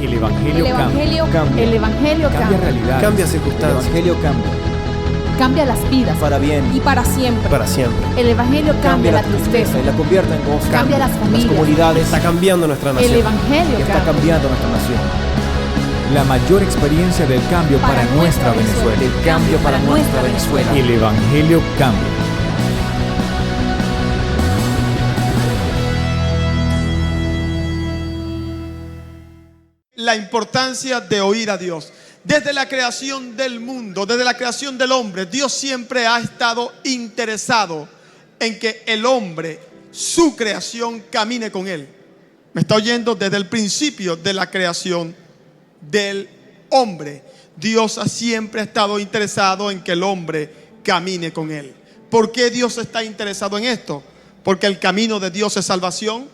El Evangelio cambia. El Evangelio Cambia cambia. realidades. Cambia El circunstancias. Evangelio cambia. Cambia las vidas. Para bien. Y para siempre. Para siempre. El Evangelio cambia la tristeza. y la convierte en gozo. Cambia las Las familias. comunidades. Está cambiando nuestra El nación. Evangelio Está cambia. cambiando nuestra nación. La mayor experiencia del cambio para nuestra Venezuela. El cambio para nuestra Venezuela. El Evangelio cambia. La importancia de oír a Dios. Desde la creación del mundo, desde la creación del hombre, Dios siempre ha estado interesado en que el hombre, su creación, camine con él. ¿Me está oyendo? Desde el principio de la creación del hombre, Dios siempre ha estado interesado en que el hombre camine con él. ¿Por qué Dios está interesado en esto? Porque el camino de Dios es salvación,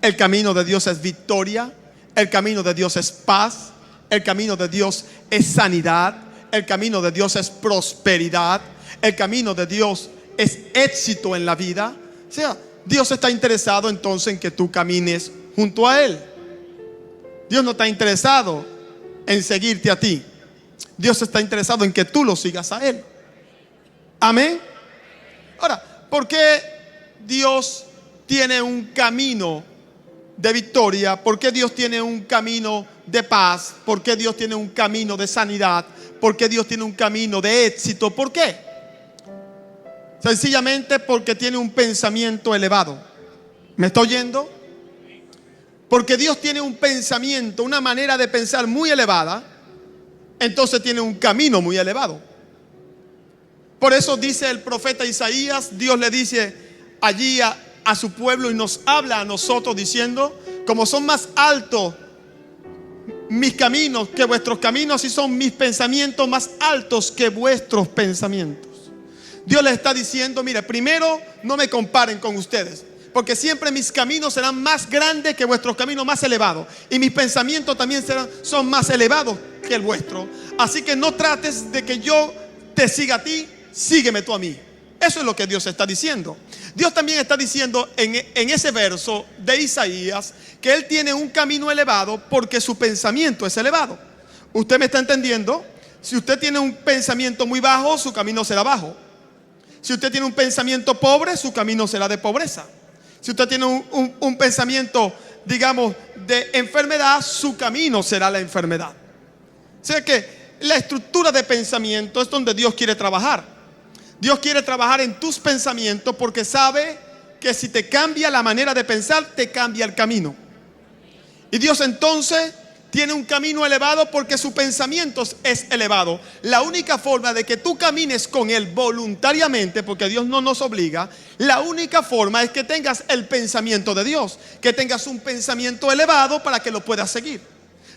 el camino de Dios es victoria, el camino de Dios es paz, el camino de Dios es sanidad, el camino de Dios es prosperidad, el camino de Dios es éxito en la vida. O sea, Dios está interesado entonces en que tú camines junto a Él. Dios no está interesado en seguirte a ti. Dios está interesado en que tú lo sigas a Él. Amén. Ahora, ¿por qué Dios tiene un camino de victoria? ¿Por qué Dios tiene un camino de paz? ¿Por qué Dios tiene un camino de sanidad? ¿Por qué Dios tiene un camino de éxito? ¿Por qué? Sencillamente porque tiene un pensamiento elevado. ¿Me está oyendo? Porque Dios tiene un pensamiento, una manera de pensar muy elevada. Entonces tiene un camino muy elevado. Por eso dice el profeta Isaías, Dios le dice allí a su pueblo y nos habla a nosotros diciendo: como son más altos mis caminos que vuestros caminos, así son mis pensamientos más altos que vuestros pensamientos. Dios les está diciendo: mire, primero no me comparen con ustedes, porque siempre mis caminos serán más grandes que vuestros caminos más elevados, y mis pensamientos también son más elevados que el vuestro. Así que no trates de que yo te siga a ti, sígueme tú a mí. Eso es lo que Dios está diciendo. Dios también está diciendo en ese verso de Isaías que Él tiene un camino elevado porque su pensamiento es elevado. ¿Usted me está entendiendo? Si usted tiene un pensamiento muy bajo, su camino será bajo. Si usted tiene un pensamiento pobre, su camino será de pobreza. Si usted tiene un pensamiento, digamos, de enfermedad, su camino será la enfermedad. O sea que la estructura de pensamiento es donde Dios quiere trabajar. Dios quiere trabajar en tus pensamientos porque sabe que si te cambia la manera de pensar, te cambia el camino. Y Dios entonces tiene un camino elevado porque su pensamiento es elevado. La única forma de que tú camines con Él voluntariamente, porque Dios no nos obliga, la única forma es que tengas el pensamiento de Dios, que tengas un pensamiento elevado para que lo puedas seguir.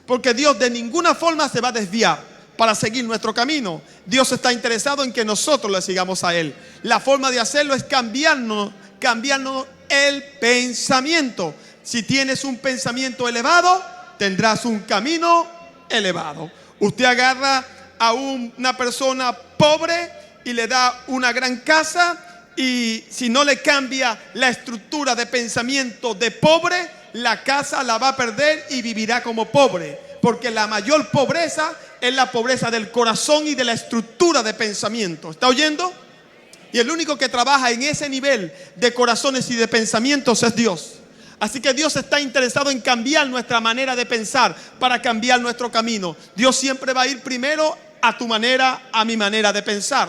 Porque Dios de ninguna forma se va a desviar para seguir nuestro camino. Dios está interesado en que nosotros le sigamos a Él. La forma de hacerlo es cambiarnos el pensamiento. Si tienes un pensamiento elevado, tendrás un camino elevado. Usted agarra a una persona pobre y le da una gran casa, y si no le cambia la estructura de pensamiento de pobre, la casa la va a perder y vivirá como pobre. Porque la mayor pobreza es la pobreza del corazón y de la estructura de pensamiento. ¿Está oyendo? Y el único que trabaja en ese nivel de corazones y de pensamientos es Dios. Así que Dios está interesado en cambiar nuestra manera de pensar para cambiar nuestro camino. Dios siempre va a ir primero a tu manera, a mi manera de pensar.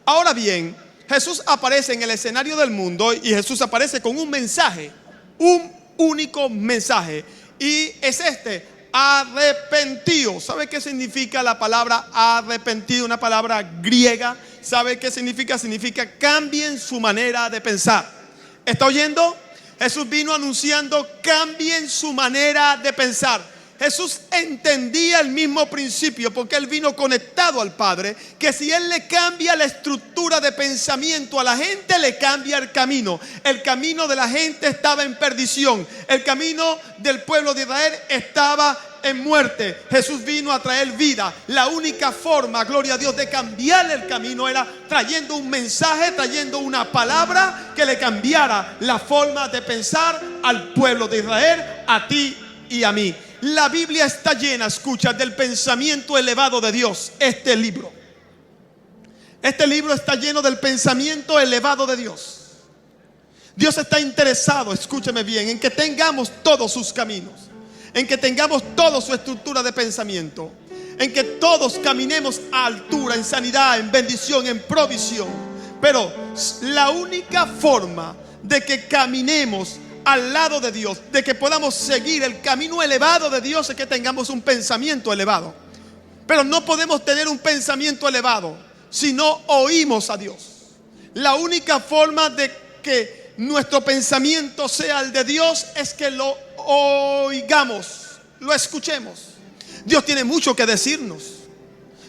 Ahora bien, Jesús aparece en el escenario del mundo y Jesús aparece con un mensaje, un único mensaje. Y es este: arrepentido. ¿Sabe qué significa la palabra arrepentido? Una palabra griega. ¿Sabe qué significa? Significa cambien su manera de pensar. ¿Está oyendo? Jesús vino anunciando: cambien su manera de pensar. Jesús entendía el mismo principio porque Él vino conectado al Padre, que si Él le cambia la estructura de pensamiento a la gente, le cambia el camino. El camino de la gente estaba en perdición. El camino del pueblo de Israel estaba en muerte. Jesús vino a traer vida. La única forma, gloria a Dios, de cambiar el camino era trayendo un mensaje, trayendo una palabra que le cambiara la forma de pensar al pueblo de Israel, a ti y a mí. la Biblia está llena, escucha, del pensamiento elevado de Dios. Este libro está lleno del pensamiento elevado de Dios. Dios está interesado, escúcheme bien, en que tengamos todos sus caminos, en que tengamos toda su estructura de pensamiento, en que todos caminemos a altura, en sanidad, en bendición, en provisión. Pero la única forma de que caminemos al lado de Dios, de que podamos seguir el camino elevado de Dios, es que tengamos un pensamiento elevado. Pero no podemos tener un pensamiento elevado si no oímos a Dios. La única forma de que nuestro pensamiento sea el de Dios es que lo oigamos, lo escuchemos. Dios tiene mucho que decirnos.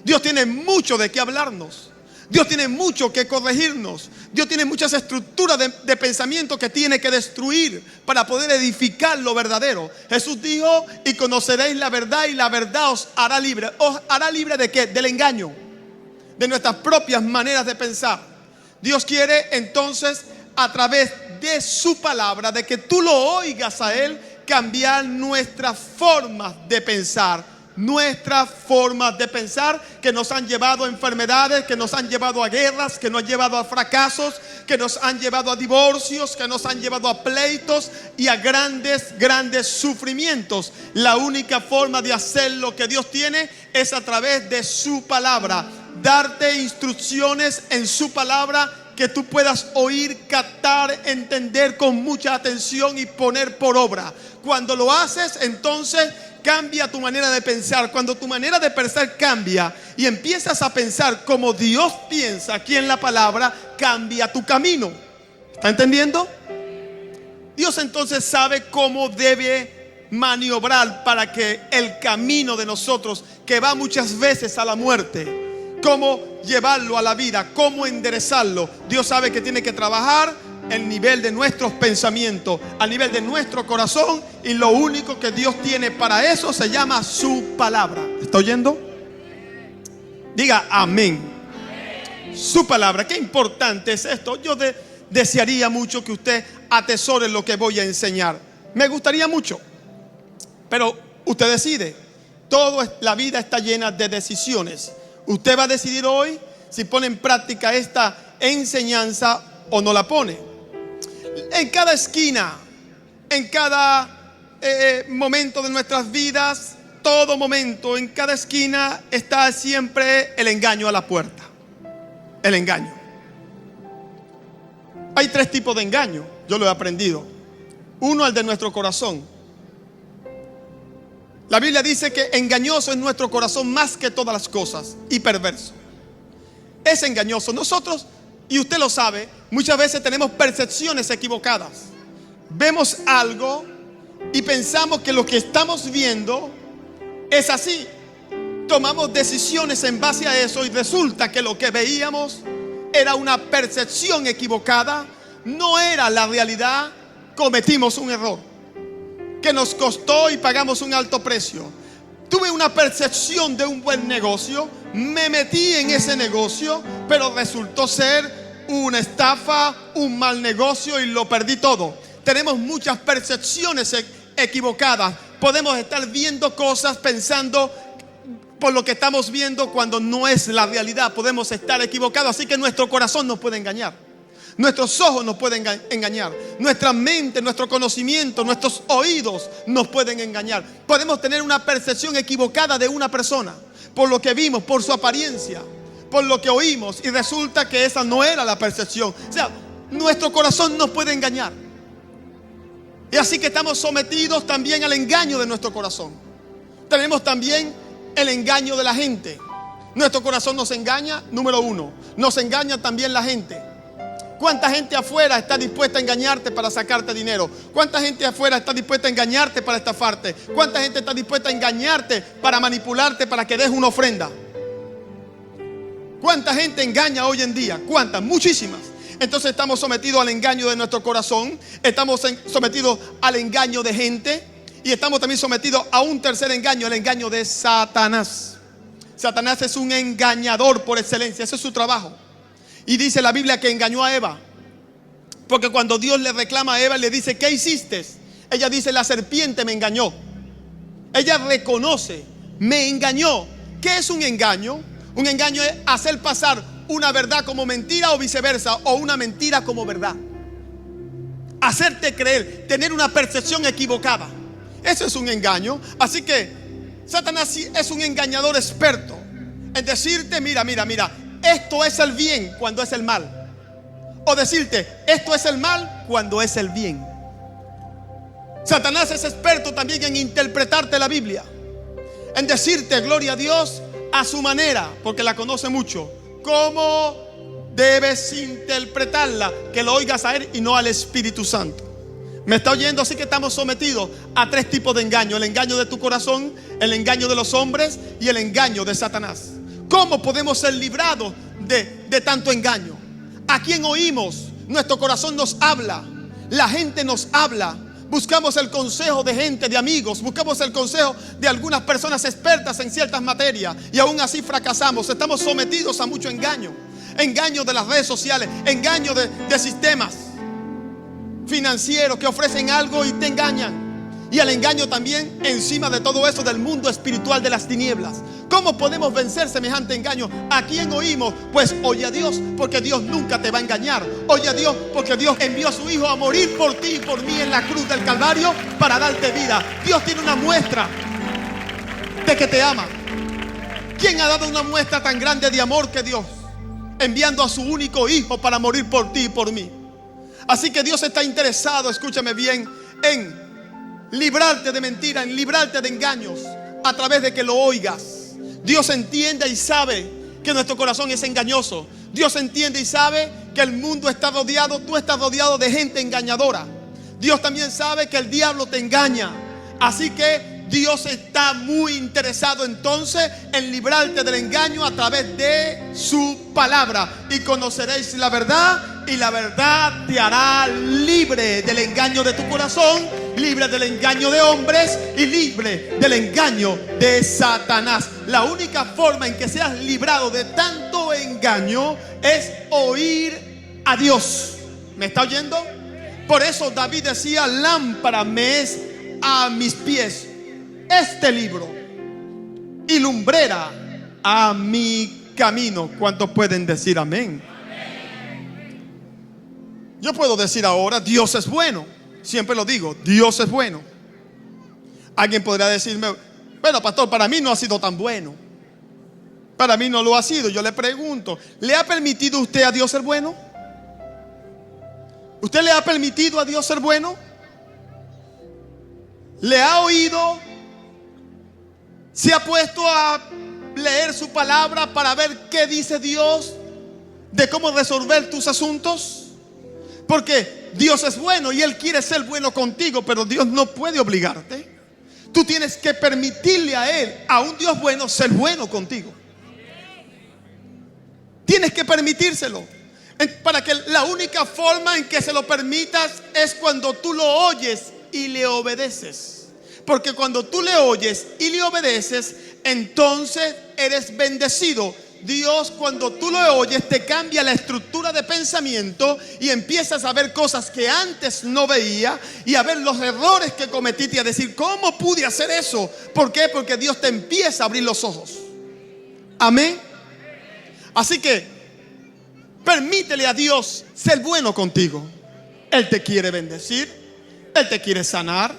Dios tiene mucho de qué hablarnos. Dios tiene mucho que corregirnos. Dios tiene muchas estructuras de pensamiento que tiene que destruir para poder edificar lo verdadero. Jesús dijo: y conoceréis la verdad, y la verdad os hará libre. ¿Os hará libre de qué? Del engaño, de nuestras propias maneras de pensar. Dios quiere entonces, a través de su palabra, de que tú lo oigas a Él, cambiar nuestras formas de pensar. Nuestras formas de pensar que nos han llevado a enfermedades, que nos han llevado a guerras, que nos han llevado a fracasos, que nos han llevado a divorcios, que nos han llevado a pleitos y a grandes sufrimientos. La única forma de hacer lo que Dios tiene es a través de su palabra. Darte instrucciones en su palabra que tú puedas oír, captar, entender con mucha atención y poner por obra. Cuando lo haces, entonces cambia tu manera de pensar. Cuando tu manera de pensar cambia y empiezas a pensar como Dios piensa aquí en la palabra, cambia tu camino. ¿Está entendiendo? Dios entonces sabe cómo debe maniobrar para que el camino de nosotros, que va muchas veces a la muerte, cómo llevarlo a la vida, cómo enderezarlo. Dios sabe que tiene que trabajar el nivel de nuestros pensamientos, al nivel de nuestro corazón, y lo único que Dios tiene para eso se llama su palabra. ¿Está oyendo? Diga amén. Su palabra. Qué importante es esto. Yo desearía mucho que usted atesore lo que voy a enseñar. Me gustaría mucho, pero usted decide. La vida está llena de decisiones. Usted va a decidir hoy si pone en práctica esta enseñanza o no la pone. En cada esquina, en cada momento de nuestras vidas, todo momento, en cada esquina está siempre el engaño a la puerta. El engaño. Hay 3 tipos de engaño, yo lo he aprendido. Uno, el de nuestro corazón. La Biblia dice que engañoso es nuestro corazón más que todas las cosas, y perverso. Es engañoso. Nosotros, y usted lo sabe, muchas veces tenemos percepciones equivocadas. Vemos algo y pensamos que lo que estamos viendo es así. Tomamos decisiones en base a eso y resulta que lo que veíamos era una percepción equivocada, no era la realidad. Cometimos un error que nos costó y pagamos un alto precio. Tuve una percepción de un buen negocio, me metí en ese negocio, pero resultó ser una estafa, un mal negocio, y lo perdí todo. Tenemos muchas percepciones equivocadas. Podemos estar viendo cosas pensando por lo que estamos viendo cuando no es la realidad. Podemos estar equivocados, así que nuestro corazón nos puede engañar. Nuestros ojos nos pueden engañar. Nuestra mente, nuestro conocimiento, nuestros oídos nos pueden engañar. Podemos tener una percepción equivocada de una persona por lo que vimos, por su apariencia, por lo que oímos, y resulta que esa no era la percepción. O sea, nuestro corazón nos puede engañar. Y así que estamos sometidos también al engaño de nuestro corazón. Tenemos también el engaño de la gente. Nuestro corazón nos engaña, número 1. Nos engaña también la gente. ¿Cuánta gente afuera está dispuesta a engañarte para sacarte dinero? ¿Cuánta gente afuera está dispuesta a engañarte para estafarte? ¿Cuánta gente está dispuesta a engañarte para manipularte para que des una ofrenda? ¿Cuánta gente engaña hoy en día? ¿Cuántas? Muchísimas. Entonces estamos sometidos al engaño de nuestro corazón, estamos sometidos al engaño de gente, y estamos también sometidos a un tercer engaño, el engaño de Satanás. Satanás es un engañador por excelencia, ese es su trabajo. Y dice la Biblia que engañó a Eva, porque cuando Dios le reclama a Eva, le dice: ¿qué hiciste? Ella dice: la serpiente me engañó. Ella reconoce, me engañó. ¿Qué es un engaño? Un engaño es hacer pasar una verdad como mentira o viceversa, o una mentira como verdad. Hacerte creer, tener una percepción equivocada. Eso es un engaño. Así que Satanás es un engañador experto en decirte, mira, esto es el bien cuando es el mal. O decirte, esto es el mal cuando es el bien. Satanás es experto también en interpretarte la Biblia, en decirte, gloria a Dios, a su manera, porque la conoce mucho, cómo debes interpretarla, que lo oigas a él y no al Espíritu Santo. ¿Me está oyendo? Así que estamos sometidos a tres tipos de engaño: el engaño de tu corazón, el engaño de los hombres y el engaño de Satanás. ¿Cómo podemos ser librados de tanto engaño? ¿A quién oímos? Nuestro corazón nos habla, la gente nos habla. Buscamos el consejo de gente, de amigos. Buscamos el consejo de algunas personas expertas en ciertas materias, y aún así fracasamos. Estamos sometidos a mucho engaño. Engaño de las redes sociales, engaño de sistemas financieros que ofrecen algo y te engañan. Y el engaño también, encima de todo eso, del mundo espiritual de las tinieblas. ¿Cómo podemos vencer semejante engaño? ¿A quién oímos? Pues oye a Dios, porque Dios nunca te va a engañar. Oye a Dios, porque Dios envió a su Hijo a morir por ti y por mí en la cruz del Calvario para darte vida. Dios tiene una muestra de que te ama. ¿Quién ha dado una muestra tan grande de amor que Dios, enviando a su único Hijo para morir por ti y por mí? Así que Dios está interesado, escúchame bien, en librarte de mentiras, en librarte de engaños, a través de que lo oigas. Dios entiende y sabe que nuestro corazón es engañoso. Dios entiende y sabe que el mundo está rodeado, tú estás rodeado de gente engañadora. Dios también sabe que el diablo te engaña. Así que Dios está muy interesado entonces en librarte del engaño a través de su palabra. Y conoceréis la verdad, y la verdad te hará libre del engaño de tu corazón, libre del engaño de hombres y libre del engaño de Satanás. La única forma en que seas librado de tanto engaño es oír a Dios. ¿Me está oyendo? Por eso David decía, lámpara me es a mis pies este libro y lumbrera a mi camino. ¿Cuántos pueden decir amén? Yo puedo decir ahora, Dios es bueno. Siempre lo digo, Dios es bueno. Alguien podrá decirme, bueno, pastor, para mí no ha sido tan bueno. Para mí no lo ha sido. Yo le pregunto, ¿le ha permitido usted a Dios ser bueno? ¿Usted le ha permitido a Dios ser bueno? ¿Le ha oído? ¿Se ha puesto a leer su palabra para ver qué dice Dios de cómo resolver tus asuntos? Porque Dios es bueno y Él quiere ser bueno contigo, pero Dios no puede obligarte. Tú tienes que permitirle a Él, a un Dios bueno, ser bueno contigo. Tienes que permitírselo. Para que la única forma en que se lo permitas es cuando tú lo oyes y le obedeces. Porque cuando tú le oyes y le obedeces, entonces eres bendecido. Dios, cuando tú lo oyes, te cambia la estructura de pensamiento y empiezas a ver cosas que antes no veía, y a ver los errores que cometiste y a decir, ¿cómo pude hacer eso? ¿Por qué? Porque Dios te empieza a abrir los ojos. Amén. Así que permítele a Dios ser bueno contigo. Él te quiere bendecir, Él te quiere sanar,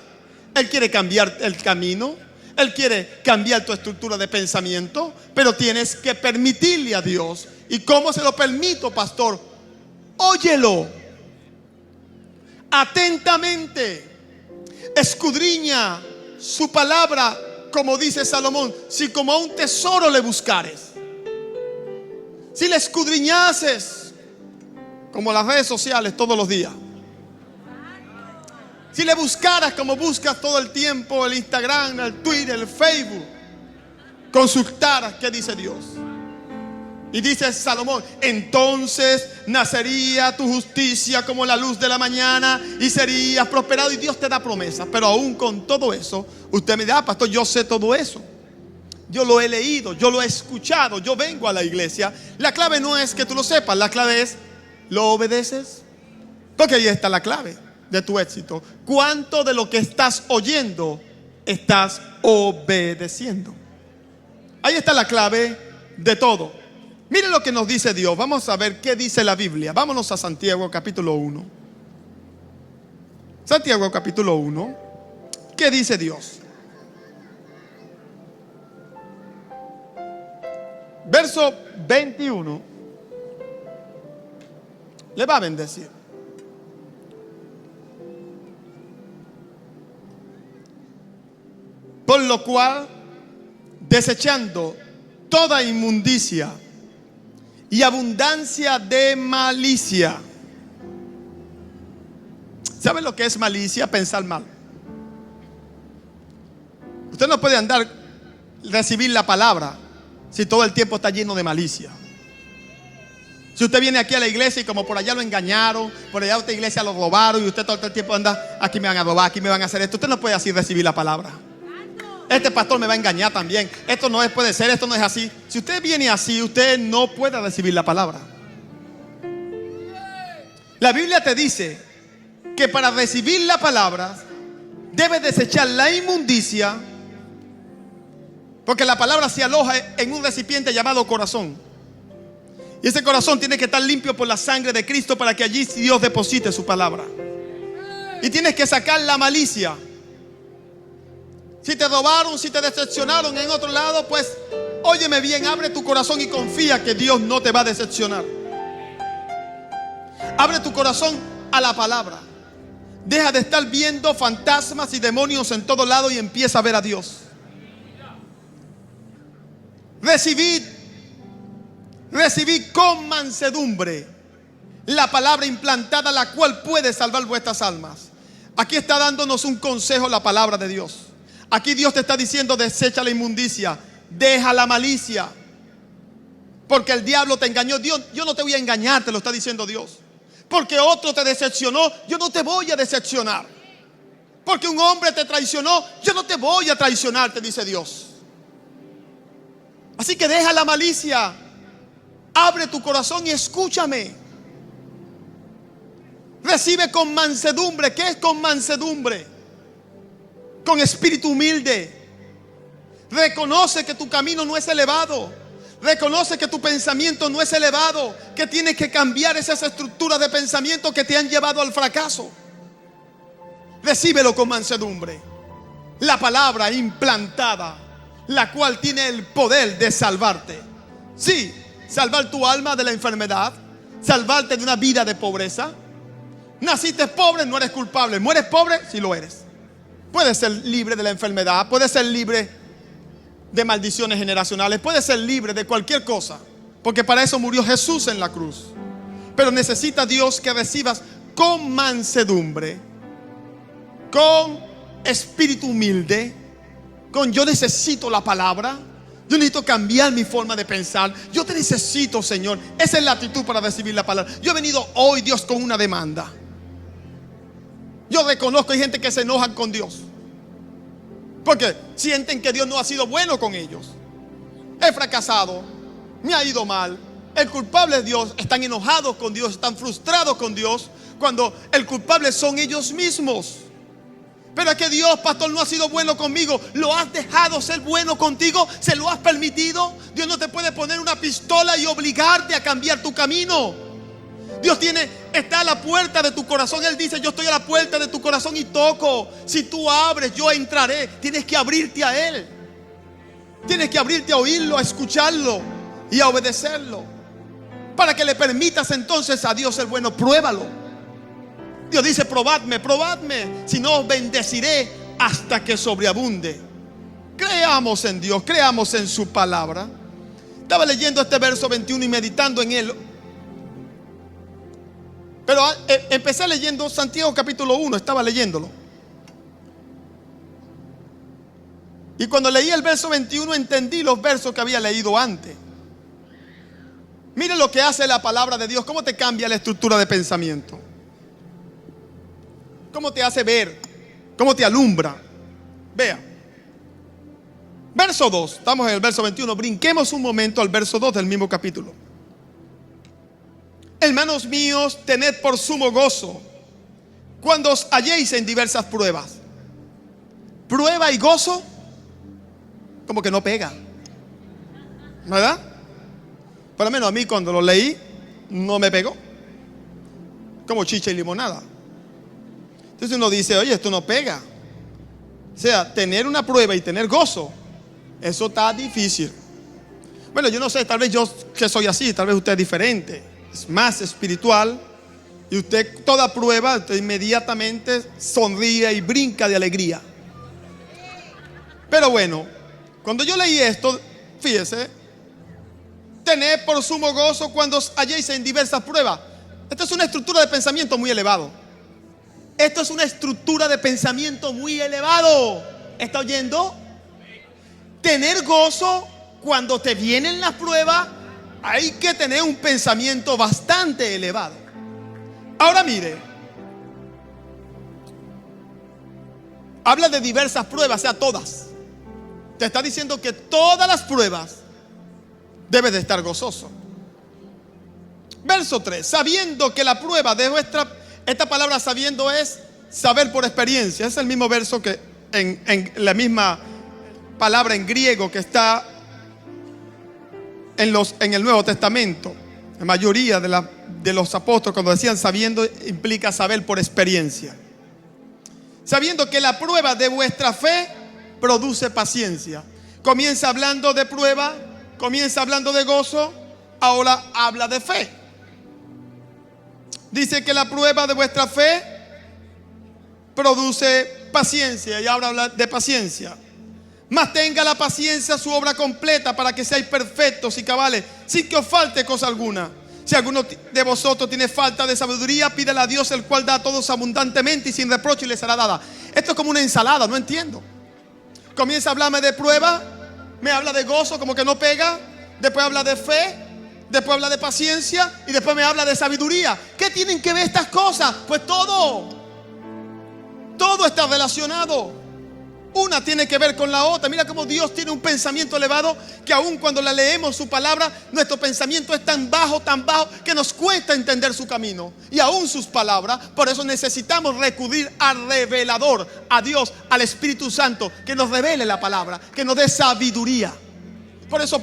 Él quiere cambiar el camino, Él quiere cambiar tu estructura de pensamiento, pero tienes que permitirle a Dios. ¿Y cómo se lo permito, pastor? Óyelo atentamente, escudriña su palabra, como dice Salomón, si como a un tesoro le buscares. Si le escudriñases, como las redes sociales todos los días. Si le buscaras como buscas todo el tiempo el Instagram, el Twitter, el Facebook, consultaras qué dice Dios. Y dice Salomón, entonces nacería tu justicia como la luz de la mañana y serías prosperado. Y Dios te da promesas. Pero aún con todo eso, usted me dirá, pastor, yo sé todo eso. Yo lo he leído, yo lo he escuchado, yo vengo a la iglesia. La clave no es que tú lo sepas, la clave es, ¿lo obedeces? Porque ahí está la clave de tu éxito. ¿Cuánto de lo que estás oyendo estás obedeciendo. Ahí está la clave de todo. Mire lo que nos dice Dios. Vamos a ver qué dice la Biblia. Vámonos a Santiago capítulo 1. Santiago capítulo 1. ¿Qué dice Dios? Verso 21. Le va a bendecir. Por lo cual, desechando toda inmundicia y abundancia de malicia. ¿Sabe lo que es malicia? Pensar mal. Usted no puede recibir la palabra si todo el tiempo está lleno de malicia. Si usted viene aquí a la iglesia y como por allá lo engañaron, por allá a otra iglesia lo robaron y usted todo el tiempo anda, aquí me van a robar, aquí me van a hacer esto, usted no puede así recibir la palabra. Este pastor me va a engañar también. Esto no puede ser, esto no es así. Si usted viene así, usted no puede recibir la palabra. La Biblia te dice que para recibir la palabra debes desechar la inmundicia, porque la palabra se aloja en un recipiente llamado corazón. Y ese corazón tiene que estar limpio por la sangre de Cristo para que allí Dios deposite su palabra. Y tienes que sacar la malicia. Si te robaron, si te decepcionaron en otro lado, pues óyeme bien, abre tu corazón y confía que Dios no te va a decepcionar. Abre tu corazón a la palabra. Deja de estar viendo fantasmas y demonios en todo lado y empieza a ver a Dios. Recibid con mansedumbre la palabra implantada, la cual puede salvar vuestras almas. Aquí está dándonos un consejo la palabra de Dios. Aquí Dios te está diciendo: desecha la inmundicia, deja la malicia, porque el diablo te engañó. Dios, yo no te voy a engañar, te lo está diciendo Dios. Porque otro te decepcionó, yo no te voy a decepcionar. Porque un hombre te traicionó, yo no te voy a traicionar, te dice Dios. Así que deja la malicia, abre tu corazón y escúchame. Recibe con mansedumbre. ¿Qué es con mansedumbre? Con espíritu humilde. Reconoce que tu camino no es elevado. Reconoce que tu pensamiento no es elevado, que tienes que cambiar esas estructuras de pensamiento que te han llevado al fracaso. Recíbelo con mansedumbre. La palabra implantada, la cual tiene el poder de salvarte. Sí, salvar tu alma de la enfermedad, salvarte de una vida de pobreza. Naciste pobre, no eres culpable. Mueres pobre, sí lo eres. Puedes ser libre de la enfermedad, puedes ser libre de maldiciones generacionales, puedes ser libre de cualquier cosa, porque para eso murió Jesús en la cruz. Pero necesita Dios que recibas con mansedumbre, con espíritu humilde, con yo necesito la palabra, yo necesito cambiar mi forma de pensar, yo te necesito, Señor. Esa es la actitud para recibir la palabra. Yo he venido hoy, Dios, con una demanda. Yo reconozco, hay gente que se enojan con Dios porque sienten que Dios no ha sido bueno con ellos. He fracasado, me ha ido mal. El culpable es Dios. Están enojados con Dios, están frustrados con Dios, cuando el culpable son ellos mismos. Pero es que Dios, pastor, no ha sido bueno conmigo. ¿Lo has dejado ser bueno contigo? ¿Se lo has permitido? Dios no te puede poner una pistola y obligarte a cambiar tu camino. Dios está a la puerta de tu corazón. Él dice: yo estoy a la puerta de tu corazón y toco. Si tú abres, yo entraré. Tienes que abrirte a Él. Tienes que abrirte a oírlo, a escucharlo y a obedecerlo, para que le permitas entonces a Dios ser bueno. Pruébalo. Dios dice: probadme, probadme, si no os bendeciré hasta que sobreabunde. Creamos en Dios, creamos en su palabra. Estaba leyendo este verso 21 y meditando en él. Pero empecé leyendo Santiago capítulo 1, estaba leyéndolo. Y cuando leí el verso 21 entendí los versos que había leído antes. Mire lo que hace la palabra de Dios, cómo te cambia la estructura de pensamiento, cómo te hace ver, cómo te alumbra. Vea, verso 2, estamos en el verso 21, brinquemos un momento al verso 2 del mismo capítulo. Hermanos míos, tened por sumo gozo cuando os halléis en diversas pruebas, prueba y gozo, como que no pega, ¿verdad? Por lo menos a mí cuando lo leí, no me pegó. Como chicha y limonada. Entonces uno dice, oye, esto no pega. O sea, tener una prueba y tener gozo, eso está difícil. Bueno, yo no sé, tal vez yo que soy así, tal vez usted es diferente, es más espiritual. Y usted toda prueba, usted inmediatamente sonríe y brinca de alegría. Pero bueno, cuando yo leí esto, fíjese, tened por sumo gozo cuando os halléis en diversas pruebas. Esto es una estructura de pensamiento muy elevado. Esto es una estructura de pensamiento muy elevado. ¿Está oyendo? Tener gozo cuando te vienen las pruebas, hay que tener un pensamiento bastante elevado. Ahora mire, habla de diversas pruebas, o sea, todas. Te está diciendo que todas las pruebas debes de estar gozoso. Verso 3, sabiendo que la prueba de esta palabra sabiendo es saber por experiencia. Es el mismo verso que en la misma palabra en griego que está en el Nuevo Testamento. La mayoría de los apóstoles cuando decían sabiendo implica saber por experiencia. Sabiendo que la prueba de vuestra fe produce paciencia. Comienza hablando de prueba, comienza hablando de gozo, ahora habla de fe. Dice que la prueba de vuestra fe produce paciencia y ahora habla de paciencia. Mas tenga la paciencia su obra completa para que seáis perfectos y cabales, sin que os falte cosa alguna. Si alguno de vosotros tiene falta de sabiduría, pídele a Dios, el cual da a todos abundantemente y sin reproche y les será dada. Esto es como una ensalada, no entiendo. Comienza a hablarme de prueba, me habla de gozo, como que no pega. Después habla de fe, después habla de paciencia y después me habla de sabiduría. ¿Qué tienen que ver estas cosas? Pues todo está relacionado. Una tiene que ver con la otra. Mira cómo Dios tiene un pensamiento elevado, que aun cuando la leemos su palabra, nuestro pensamiento es tan bajo que nos cuesta entender su camino y aún sus palabras. Por eso necesitamos recurrir al revelador, a Dios, al Espíritu Santo, que nos revele la palabra, que nos dé sabiduría. Por eso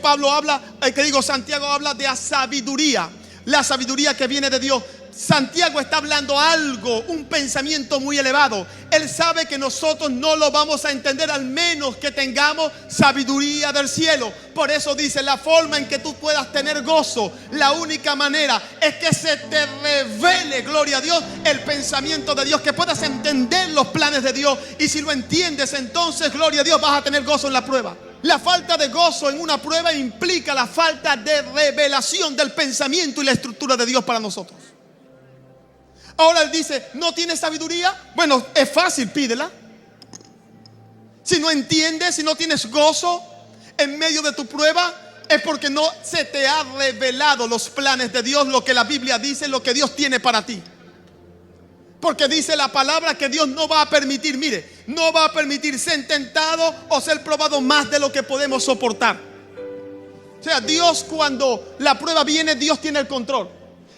Santiago habla de sabiduría, la sabiduría que viene de Dios. Santiago está hablando algo, un pensamiento muy elevado. Él sabe que nosotros no lo vamos a entender al menos que tengamos sabiduría del cielo. Por eso dice, la forma en que tú puedas tener gozo, la única manera es que se te revele, gloria a Dios, el pensamiento de Dios, que puedas entender los planes de Dios. Y si lo entiendes, entonces, gloria a Dios, vas a tener gozo en la prueba. La falta de gozo en una prueba implica la falta de revelación del pensamiento y la estructura de Dios para nosotros. Ahora él dice, ¿no tienes sabiduría? Bueno, es fácil, pídela. Si no entiendes, si no tienes gozo en medio de tu prueba, es porque no se te ha revelado los planes de Dios, lo que la Biblia dice, lo que Dios tiene para ti. Porque dice la palabra que Dios no va a permitir, no va a permitir ser tentado o ser probado más de lo que podemos soportar. O sea, Dios, cuando la prueba viene, Dios tiene el control.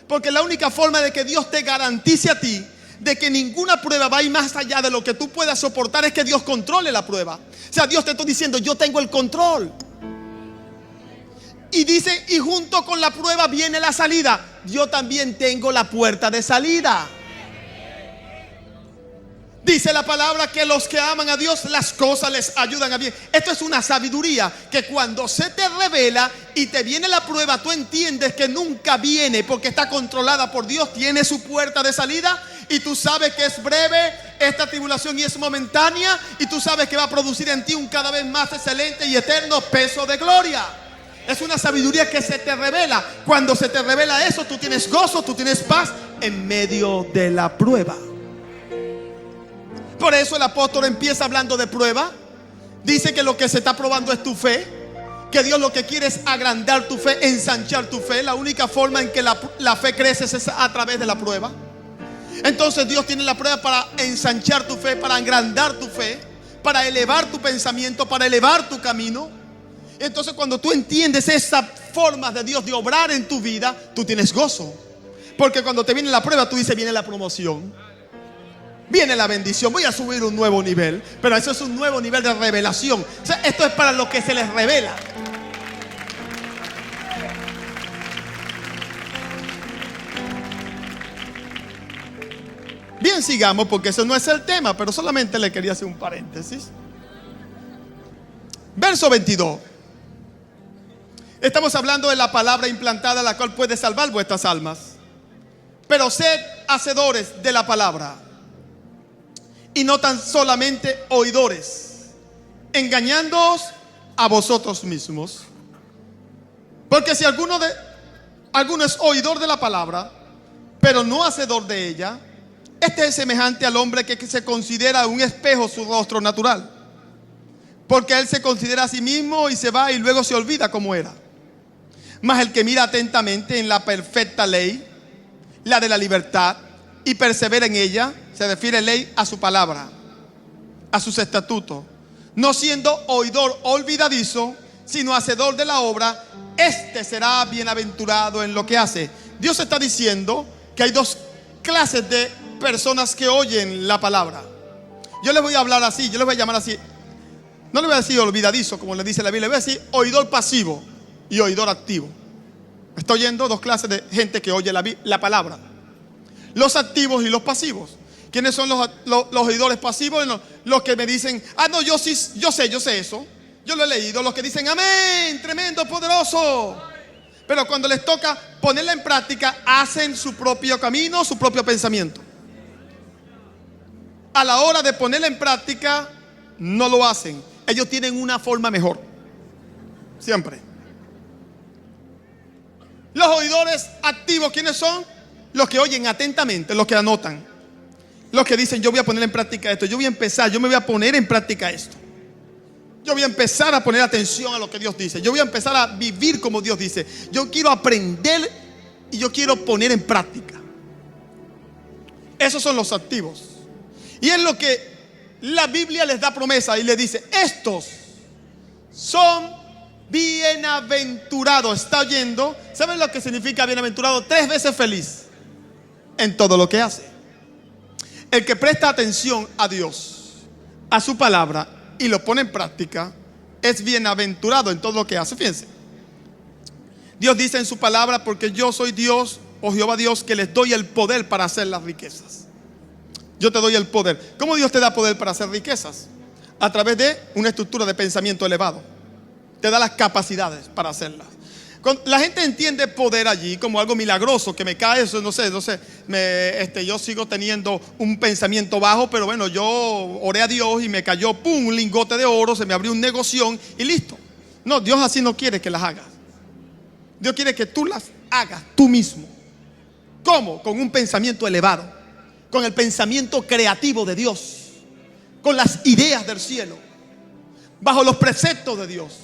Porque la única forma de que Dios te garantice a ti de que ninguna prueba va a ir más allá de lo que tú puedas soportar es que Dios controle la prueba. O sea, Dios te está diciendo, yo tengo el control. Y dice, y junto con la prueba viene la salida. Yo también tengo la puerta de salida. Dice la palabra que los que aman a Dios, las cosas les ayudan a bien. Esto es una sabiduría que cuando se te revela y te viene la prueba, tú entiendes que nunca viene porque está controlada por Dios. Tiene su puerta de salida y tú sabes que es breve esta tribulación y es momentánea. Y tú sabes que va a producir en ti un cada vez más excelente y eterno peso de gloria. Es una sabiduría que se te revela. Cuando se te revela eso, tú tienes gozo, tú tienes paz en medio de la prueba. Por eso el apóstol empieza hablando de prueba. Dice que lo que se está probando es tu fe, que Dios lo que quiere es agrandar tu fe, ensanchar tu fe. La única forma en que la fe crece es a través de la prueba. Entonces Dios tiene la prueba para ensanchar tu fe, para agrandar tu fe, para elevar tu pensamiento, para elevar tu camino. Entonces cuando tú entiendes esa forma de Dios de obrar en tu vida, tú tienes gozo. Porque cuando te viene la prueba, tú dices, viene la promoción. Viene la bendición, voy a subir un nuevo nivel. Pero eso es un nuevo nivel de revelación. O sea, esto es para lo que se les revela. Bien, sigamos, porque ese no es el tema, pero solamente le quería hacer un paréntesis. Verso 22. Estamos hablando de la palabra implantada, la cual puede salvar vuestras almas. Pero sed hacedores de la palabra, y no tan solamente oidores, engañándoos a vosotros mismos. Porque si alguno es oidor de la palabra, pero no hacedor de ella, este es semejante al hombre que se considera un espejo su rostro natural. Porque él se considera a sí mismo y se va y luego se olvida cómo era. Mas el que mira atentamente en la perfecta ley, la de la libertad, y persevera en ella, se refiere ley a su palabra, a sus estatutos, no siendo oidor olvidadizo, sino hacedor de la obra, este será bienaventurado en lo que hace. Dios está diciendo que hay dos clases de personas que oyen la palabra. Yo les voy a hablar así, yo les voy a llamar así. No le voy a decir olvidadizo, como le dice la Biblia, le voy a decir oidor pasivo y oidor activo. ¿Me está oyendo? Dos clases de gente que oye la palabra: los activos y los pasivos. ¿Quiénes son los oidores pasivos? Los que me dicen, no, yo sé eso, yo lo he leído. Los que dicen, amén, tremendo, poderoso. Pero cuando les toca ponerla en práctica, hacen su propio camino, su propio pensamiento. A la hora de ponerla en práctica, no lo hacen. Ellos tienen una forma mejor, siempre. Los oidores activos, ¿quiénes son? Los que oyen atentamente, los que anotan, los que dicen, yo voy a poner en práctica esto, yo me voy a poner en práctica esto. Yo voy a empezar a poner atención a lo que Dios dice. Yo voy a empezar a vivir como Dios dice. Yo quiero aprender y yo quiero poner en práctica. Esos son los activos. Y es lo que la Biblia les da promesa y le dice, estos son bienaventurados. ¿Está oyendo? ¿Saben lo que significa bienaventurado? 3 veces feliz en todo lo que hace. El que presta atención a Dios, a su palabra, y lo pone en práctica, es bienaventurado en todo lo que hace. Fíjense, Dios dice en su palabra, porque yo soy Dios, o Jehová Dios, que les doy el poder para hacer las riquezas. Yo te doy el poder. ¿Cómo Dios te da poder para hacer riquezas? A través de una estructura de pensamiento elevado. Te da las capacidades para hacerlas. La gente entiende poder allí como algo milagroso, que me cae eso, no sé, yo sigo teniendo un pensamiento bajo, pero bueno, yo oré a Dios y me cayó, pum, un lingote de oro, se me abrió un negocio y listo. No, Dios así no quiere que las hagas. Dios quiere que tú las hagas tú mismo. ¿Cómo? Con un pensamiento elevado, con el pensamiento creativo de Dios, con las ideas del cielo, bajo los preceptos de Dios,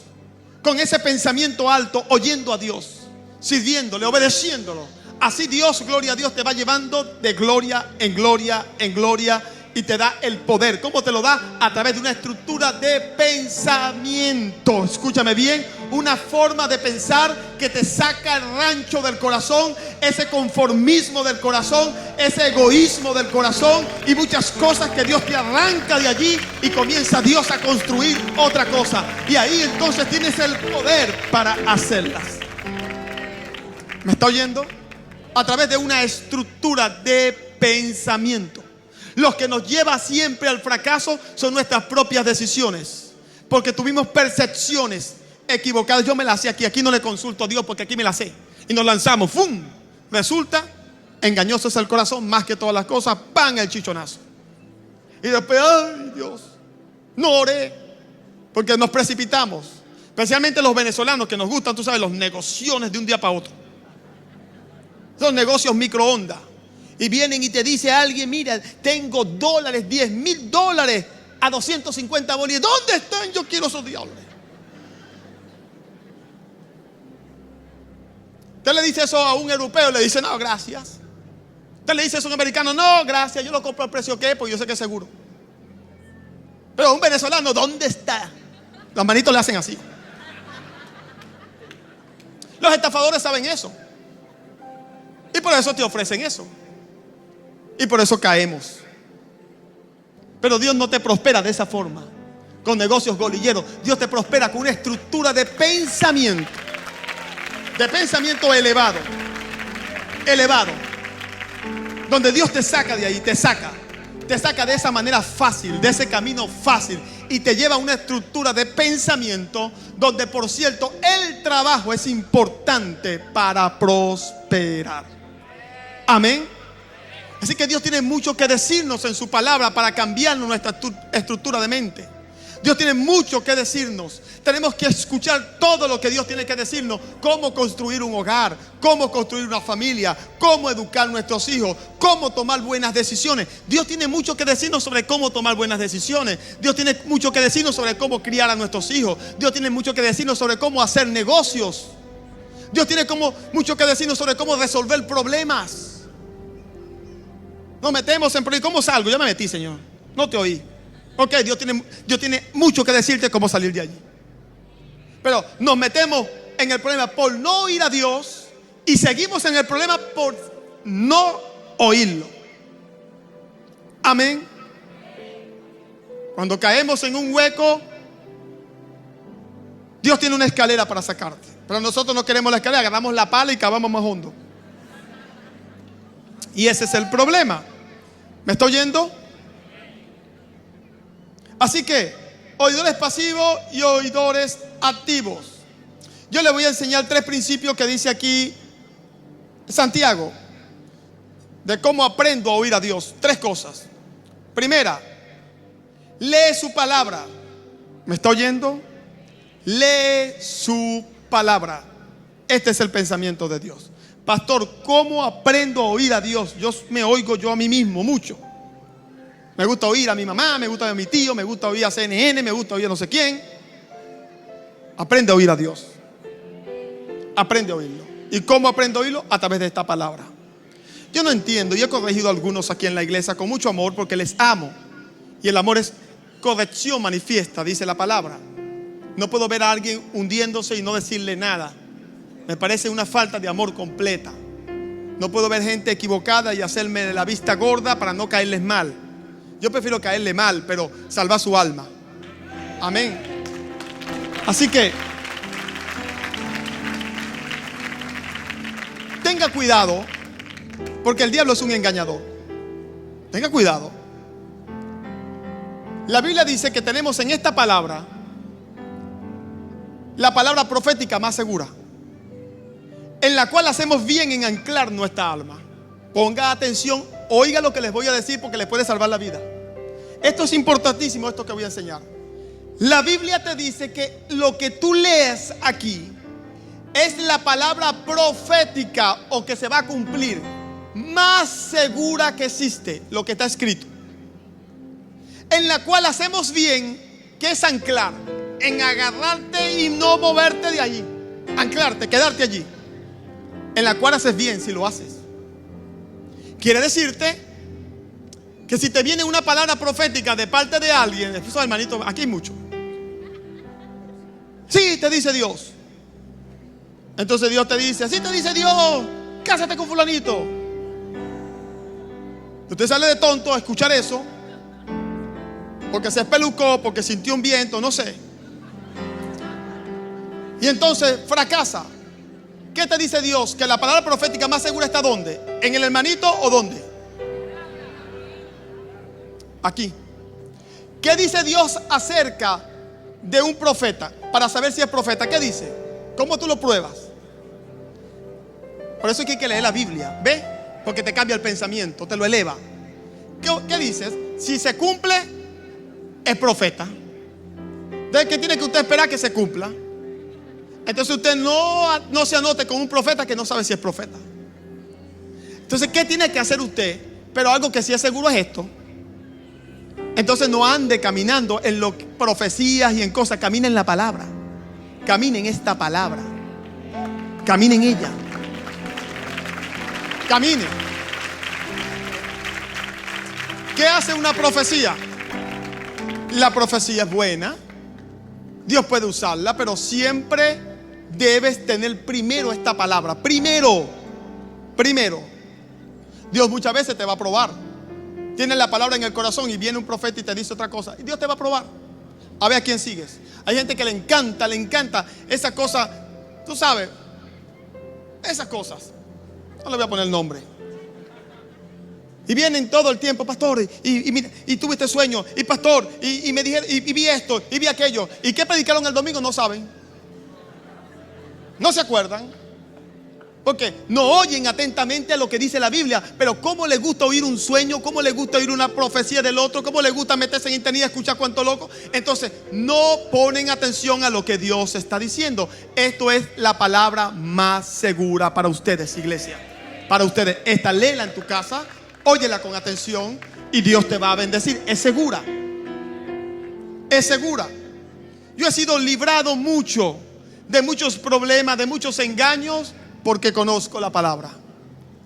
con ese pensamiento alto, oyendo a Dios, sirviéndole, obedeciéndolo. Así Dios, gloria a Dios, te va llevando de gloria en gloria en gloria y te da el poder. ¿Cómo te lo da? A través de una estructura de pensamiento. Escúchame bien, una forma de pensar que te saca el rancho del corazón, ese conformismo del corazón, ese egoísmo del corazón y muchas cosas que Dios te arranca de allí y comienza Dios a construir otra cosa. Y ahí entonces tienes el poder para hacerlas. ¿Me está oyendo? A través de una estructura de pensamiento. Lo que nos lleva siempre al fracaso son nuestras propias decisiones, porque tuvimos percepciones equivocadas. Yo me la sé aquí no le consulto a Dios porque aquí me la sé. Y nos lanzamos, ¡fum! Resulta, engañoso es el corazón más que todas las cosas, ¡pam! El chichonazo. Y después, ¡ay Dios! No oré, porque nos precipitamos. Especialmente los venezolanos que nos gustan, tú sabes, los negociones de un día para otro. Son negocios microondas. Y vienen y te dice alguien, mira, tengo dólares, $10,000 a 250 bolívares. ¿Dónde están? Yo quiero esos dólares. Usted le dice eso a un europeo, le dice, no, gracias. Usted le dice eso a un americano, no, gracias, yo lo compro al precio que es, porque yo sé que es seguro. Pero a un venezolano, ¿dónde está? Los manitos le hacen así. Los estafadores saben eso. Y por eso te ofrecen eso. Y por eso caemos. Pero Dios no te prospera de esa forma, con negocios golilleros. Dios te prospera con una estructura de pensamiento elevado, donde Dios te saca de ahí, te saca de esa manera fácil, de ese camino fácil, y te lleva a una estructura de pensamiento donde, por cierto, el trabajo es importante para prosperar. Amén. Así que Dios tiene mucho que decirnos en su palabra para cambiar nuestra estructura de mente. Dios tiene mucho que decirnos. Tenemos que escuchar todo lo que Dios tiene que decirnos. Cómo construir un hogar, cómo construir una familia, cómo educar a nuestros hijos, cómo tomar buenas decisiones. Dios tiene mucho que decirnos sobre cómo tomar buenas decisiones. Dios tiene mucho que decirnos sobre cómo criar a nuestros hijos. Dios tiene mucho que decirnos sobre cómo hacer negocios. Dios tiene mucho que decirnos sobre cómo resolver problemas. Nos metemos en problemas. ¿Cómo salgo? Ya me metí, Señor. No te oí. Ok, Dios tiene mucho que decirte cómo salir de allí. Pero nos metemos en el problema por no oír a Dios y seguimos en el problema por no oírlo. Amén. Cuando caemos en un hueco, Dios tiene una escalera para sacarte. Pero nosotros no queremos la escalera, agarramos la pala y cavamos más hondo. Y ese es el problema. ¿Me está oyendo? Así que, oidores pasivos y oidores activos. Yo les voy a enseñar 3 principios que dice aquí Santiago, de cómo aprendo a oír a Dios. 3 cosas. Primera, lee su palabra. ¿Me está oyendo? Lee su palabra. Este es el pensamiento de Dios. Pastor, ¿cómo aprendo a oír a Dios? Yo me oigo yo a mí mismo mucho. Me gusta oír a mi mamá, me gusta oír a mi tío, me gusta oír a CNN, me gusta oír a no sé quién. Aprende a oír a Dios. Aprende a oírlo. ¿Y cómo aprendo a oírlo? A través de esta palabra. Yo no entiendo, y he corregido a algunos aquí en la iglesia con mucho amor porque les amo. Y el amor es corrección manifiesta, dice la palabra. No puedo ver a alguien hundiéndose y no decirle nada. Me parece una falta de amor completa. No puedo ver gente equivocada y hacerme la vista gorda para no caerles mal. Yo prefiero caerle mal, pero salvar su alma. Amén. Así que tenga cuidado, porque el diablo es un engañador. Tenga cuidado. La Biblia dice que tenemos en esta palabra la palabra profética más segura, en la cual hacemos bien en anclar nuestra alma. Ponga atención, oiga lo que les voy a decir porque les puede salvar la vida. Esto es importantísimo, esto que voy a enseñar. La Biblia te dice que lo que tú lees aquí es la palabra profética o que se va a cumplir más segura que existe, lo que está escrito, en la cual hacemos bien, que es anclar, en agarrarte y no moverte de allí, anclarte, quedarte allí, en la cual haces bien si lo haces. Quiere decirte que si te viene una palabra profética de parte de alguien, eso, hermanito, aquí hay mucho. Sí, te dice Dios. Entonces Dios te dice, así te dice Dios, cásate con fulanito. Usted sale de tonto a escuchar eso, porque se espelucó, porque sintió un viento, no sé. Y entonces fracasa. ¿Qué te dice Dios? Que la palabra profética más segura está ¿dónde? ¿En el hermanito o dónde? Aquí. ¿Qué dice Dios acerca de un profeta? Para saber si es profeta, ¿qué dice? ¿Cómo tú lo pruebas? Por eso es que hay que leer la Biblia. ¿Ve? Porque te cambia el pensamiento, te lo eleva. ¿Qué dices? Si se cumple, es profeta. ¿De qué tiene que usted esperar que se cumpla? Entonces usted no se anote con un profeta que no sabe si es profeta. Entonces, ¿qué tiene que hacer usted? Pero algo que sí es seguro es esto. Entonces no ande caminando en profecías y en cosas. Camine en la palabra. Camine en esta palabra. Camine en ella. Camine. ¿Qué hace una profecía? La profecía es buena. Dios puede usarla, pero siempre debes tener primero esta palabra. Primero. Dios muchas veces te va a probar. Tienes la palabra en el corazón y viene un profeta y te dice otra cosa. Y Dios te va a probar. A ver a quién sigues. Hay gente que le encanta esa cosa. Tú sabes, esas cosas. No le voy a poner el nombre. Y vienen todo el tiempo, pastor, y tuve este sueño, y pastor, y me dijeron, y vi esto, y vi aquello. ¿Y qué predicaron el domingo? No saben. No se acuerdan. Porque no oyen atentamente a lo que dice la Biblia. Pero cómo les gusta oír un sueño, cómo les gusta oír una profecía del otro, cómo les gusta meterse en internet y escuchar cuánto loco. Entonces no ponen atención a lo que Dios está diciendo. Esto es la palabra más segura para ustedes, iglesia. Para ustedes, esta léela en tu casa, óyela con atención y Dios te va a bendecir. Es segura. Es segura. Yo he sido librado mucho de muchos problemas, de muchos engaños, porque conozco la palabra.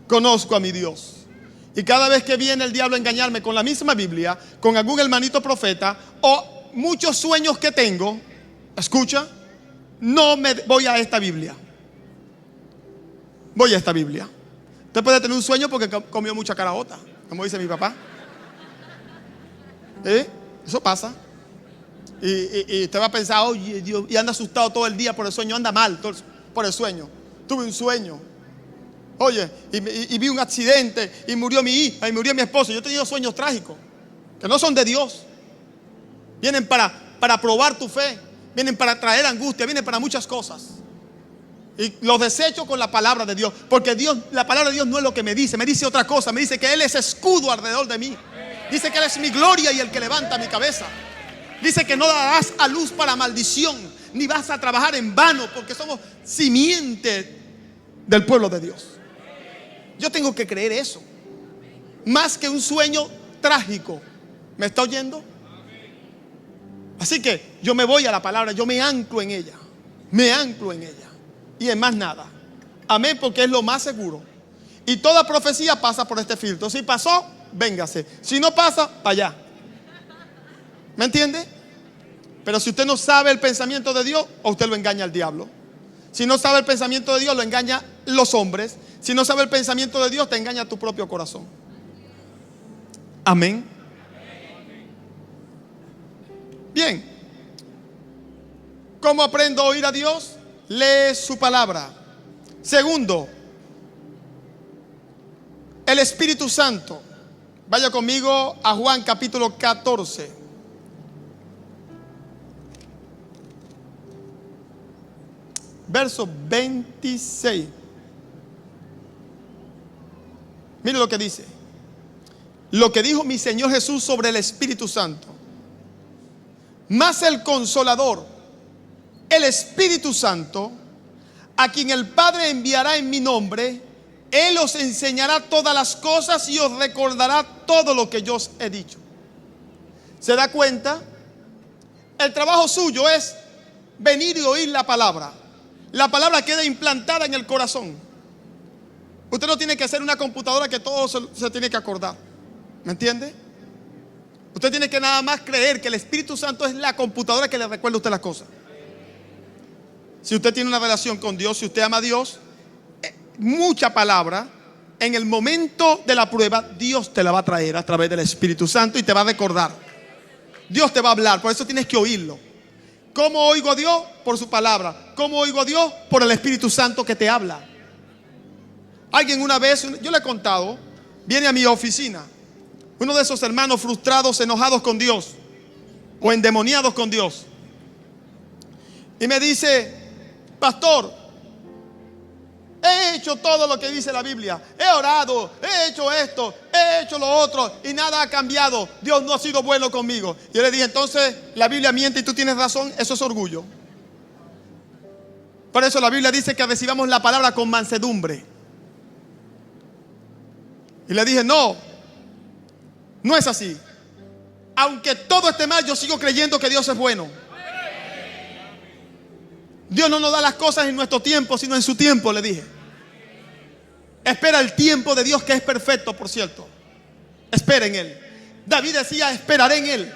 Conozco a mi Dios. Y cada vez que viene el diablo a engañarme con la misma Biblia, con algún hermanito profeta o muchos sueños que tengo, escucha, no me voy a esta Biblia. Voy a esta Biblia. Usted puede tener un sueño porque comió mucha caraota, como dice mi papá. Eso pasa. Y usted va a pensar, oye Dios, y anda asustado todo el día por el sueño, anda mal por el sueño. Tuve un sueño, oye, y vi un accidente y murió mi hija y murió mi esposo. Yo he tenido sueños trágicos que no son de Dios. Vienen para probar tu fe, vienen para traer angustia, vienen para muchas cosas. Y los desecho con la palabra de Dios, porque Dios, la palabra de Dios no es lo que me dice otra cosa. Me dice que Él es escudo alrededor de mí. Dice que Él es mi gloria y el que levanta mi cabeza. Dice que no darás a luz para maldición, ni vas a trabajar en vano, porque somos simiente del pueblo de Dios. Yo tengo que creer eso, más que un sueño trágico. ¿Me está oyendo? Así que yo me voy a la palabra, yo me anclo en ella. Me anclo en ella. Y en más nada. Amén, porque es lo más seguro. Y toda profecía pasa por este filtro. Si pasó, véngase. Si no pasa, para allá. ¿Me entiende? Pero si usted no sabe el pensamiento de Dios, a usted lo engaña el diablo. Si no sabe el pensamiento de Dios, lo engaña los hombres. Si no sabe el pensamiento de Dios, te engaña tu propio corazón. Amén. Bien. ¿Cómo aprendo a oír a Dios? Lee su palabra. Segundo, el Espíritu Santo. Vaya conmigo a Juan capítulo 14. Verso 26. Mire lo que dice. Lo que dijo mi Señor Jesús sobre el Espíritu Santo. Mas el Consolador, el Espíritu Santo, a quien el Padre enviará en mi nombre, Él os enseñará todas las cosas y os recordará todo lo que yo os he dicho. ¿Se da cuenta? El trabajo suyo es venir y oír la palabra. La palabra queda implantada en el corazón. Usted no tiene que ser una computadora que todo se tiene que acordar. ¿Me entiende? Usted tiene que nada más creer que el Espíritu Santo es la computadora que le recuerda a usted las cosas. Si usted tiene una relación con Dios, si usted ama a Dios, mucha palabra, en el momento de la prueba, Dios te la va a traer a través del Espíritu Santo y te va a recordar. Dios te va a hablar, por eso tienes que oírlo. ¿Cómo oigo a Dios? Por su palabra. ¿Cómo oigo a Dios? Por el Espíritu Santo que te habla. Alguien una vez, yo le he contado, viene a mi oficina, uno de esos hermanos frustrados, enojados con Dios o endemoniados con Dios, y me dice: pastor, he hecho todo lo que dice la Biblia, he orado, he hecho esto, he hecho lo otro y nada ha cambiado. Dios no ha sido bueno conmigo. Y yo le dije: entonces la Biblia miente y tú tienes razón. Eso es orgullo. Por eso la Biblia dice que recibamos la palabra con mansedumbre. Y le dije: no es así. Aunque todo esté mal, yo sigo creyendo que Dios es bueno. Dios no nos da las cosas en nuestro tiempo, sino en su tiempo, le dije. Espera el tiempo de Dios, que es perfecto, por cierto. Espera en Él. David decía: esperaré en Él.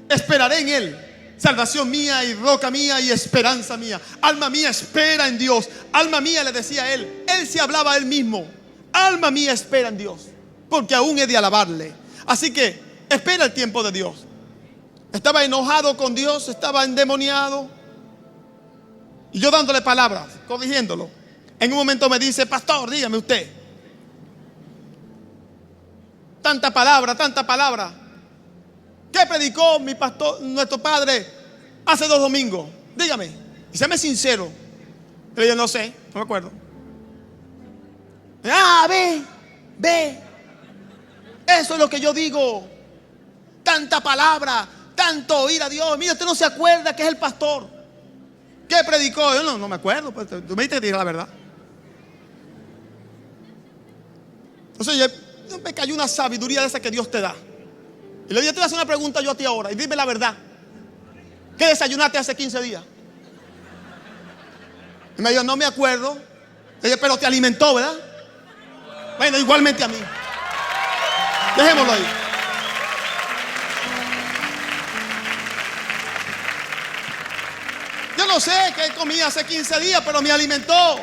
Esperaré en Él. Salvación mía y roca mía y esperanza mía. Alma mía, espera en Dios. Alma mía, le decía a Él. Él se hablaba a Él mismo. Alma mía, espera en Dios, porque aún he de alabarle. Así que espera el tiempo de Dios. Estaba enojado con Dios, estaba endemoniado. Y yo dándole palabras, corrigiéndolo. En un momento me dice: pastor, dígame usted. Tanta palabra, tanta palabra. ¿Qué predicó mi pastor, nuestro padre, hace 2 domingos? Dígame. Y séme sincero. Le dije: no sé, no me acuerdo. Ve. Eso es lo que yo digo. Tanta palabra, tanto oír a Dios. Mira, usted no se acuerda que es el pastor. ¿Qué predicó? Yo no me acuerdo. Pues, tú me dijiste que diga la verdad. Entonces me cayó una sabiduría de esa que Dios te da. Y le dije: te voy a hacer una pregunta yo a ti ahora. Y dime la verdad. ¿Qué desayunaste hace 15 días? Y me dijo: no me acuerdo. Le dije: pero te alimentó, ¿verdad? Bueno, igualmente a mí. Dejémoslo ahí. Yo no sé qué comí hace 15 días, pero me alimentó.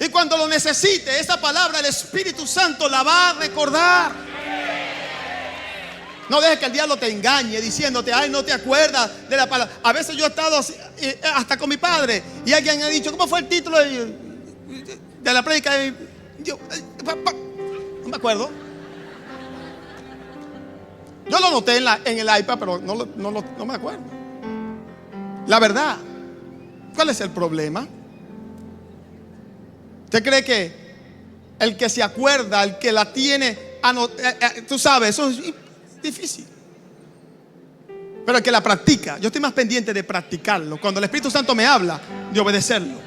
Y cuando lo necesite, esa palabra el Espíritu Santo la va a recordar. No dejes que el diablo te engañe diciéndote: ay, no te acuerdas de la palabra. A veces yo he estado así, hasta con mi padre, y alguien ha dicho: ¿cómo fue el título de la prédica? Yo no me acuerdo. Yo lo noté en el iPad, pero no me acuerdo. La verdad, ¿cuál es el problema? ¿Usted cree que el que se acuerda, el que la tiene, tú sabes, eso es difícil? Pero el que la practica, yo estoy más pendiente de practicarlo. Cuando el Espíritu Santo me habla, de obedecerlo.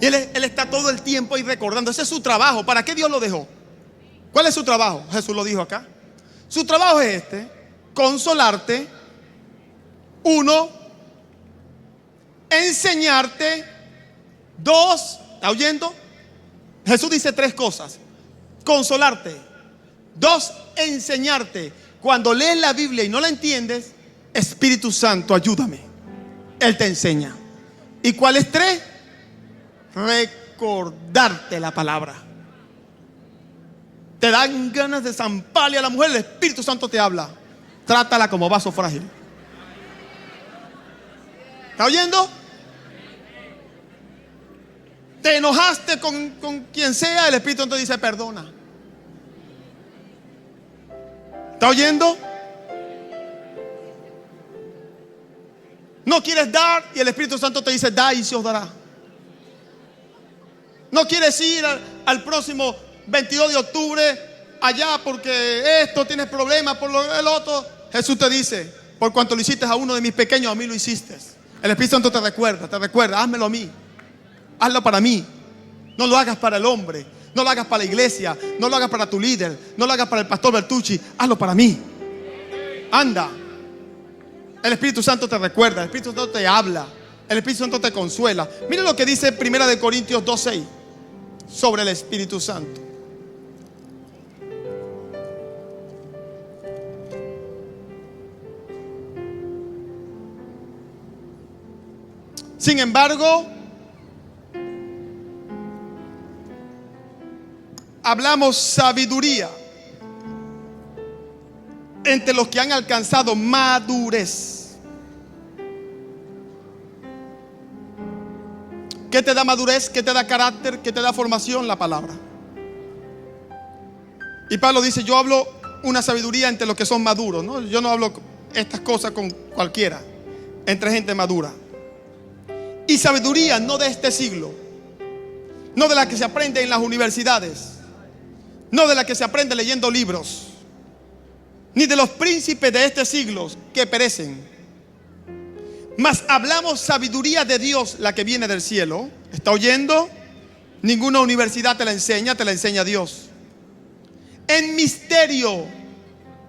Y él está todo el tiempo ahí recordando. Ese es su trabajo. ¿Para qué Dios lo dejó? ¿Cuál es su trabajo? Jesús lo dijo acá. Su trabajo es consolarte. 1, enseñarte. 2, ¿está oyendo? Jesús dice 3 cosas: consolarte. 2, enseñarte. Cuando lees la Biblia y no la entiendes, Espíritu Santo, ayúdame. Él te enseña. ¿Y cuál es 3? Recordarte la palabra. Te dan ganas de zamparle a la mujer, el Espíritu Santo te habla: trátala como vaso frágil. ¿Está oyendo? Te enojaste con quien sea, el Espíritu Santo dice: perdona. ¿Está oyendo? No quieres dar y el Espíritu Santo te dice: da y se os dará. No quieres ir al próximo 22 de octubre allá porque tienes problemas por el otro. Jesús te dice: por cuanto lo hiciste a uno de mis pequeños, a mí lo hiciste. El Espíritu Santo te recuerda: házmelo a mí, hazlo para mí. No lo hagas para el hombre, no lo hagas para la iglesia, no lo hagas para tu líder, no lo hagas para el pastor Bertucci, hazlo para mí. Anda. El Espíritu Santo te recuerda, el Espíritu Santo te habla, el Espíritu Santo te consuela. Mira lo que dice 1 Corintios 2:6 sobre el Espíritu Santo. Sin embargo, hablamos sabiduría entre los que han alcanzado madurez. ¿Qué te da madurez? ¿Qué te da carácter? ¿Qué te da formación? La palabra. Y Pablo dice: yo hablo una sabiduría entre los que son maduros, ¿no? Yo no hablo estas cosas con cualquiera, entre gente madura. Y sabiduría no de este siglo, no de la que se aprende en las universidades, no de la que se aprende leyendo libros, ni de los príncipes de este siglo que perecen. Mas hablamos sabiduría de Dios, la que viene del cielo. ¿Está oyendo? Ninguna universidad te la enseña Dios. En misterio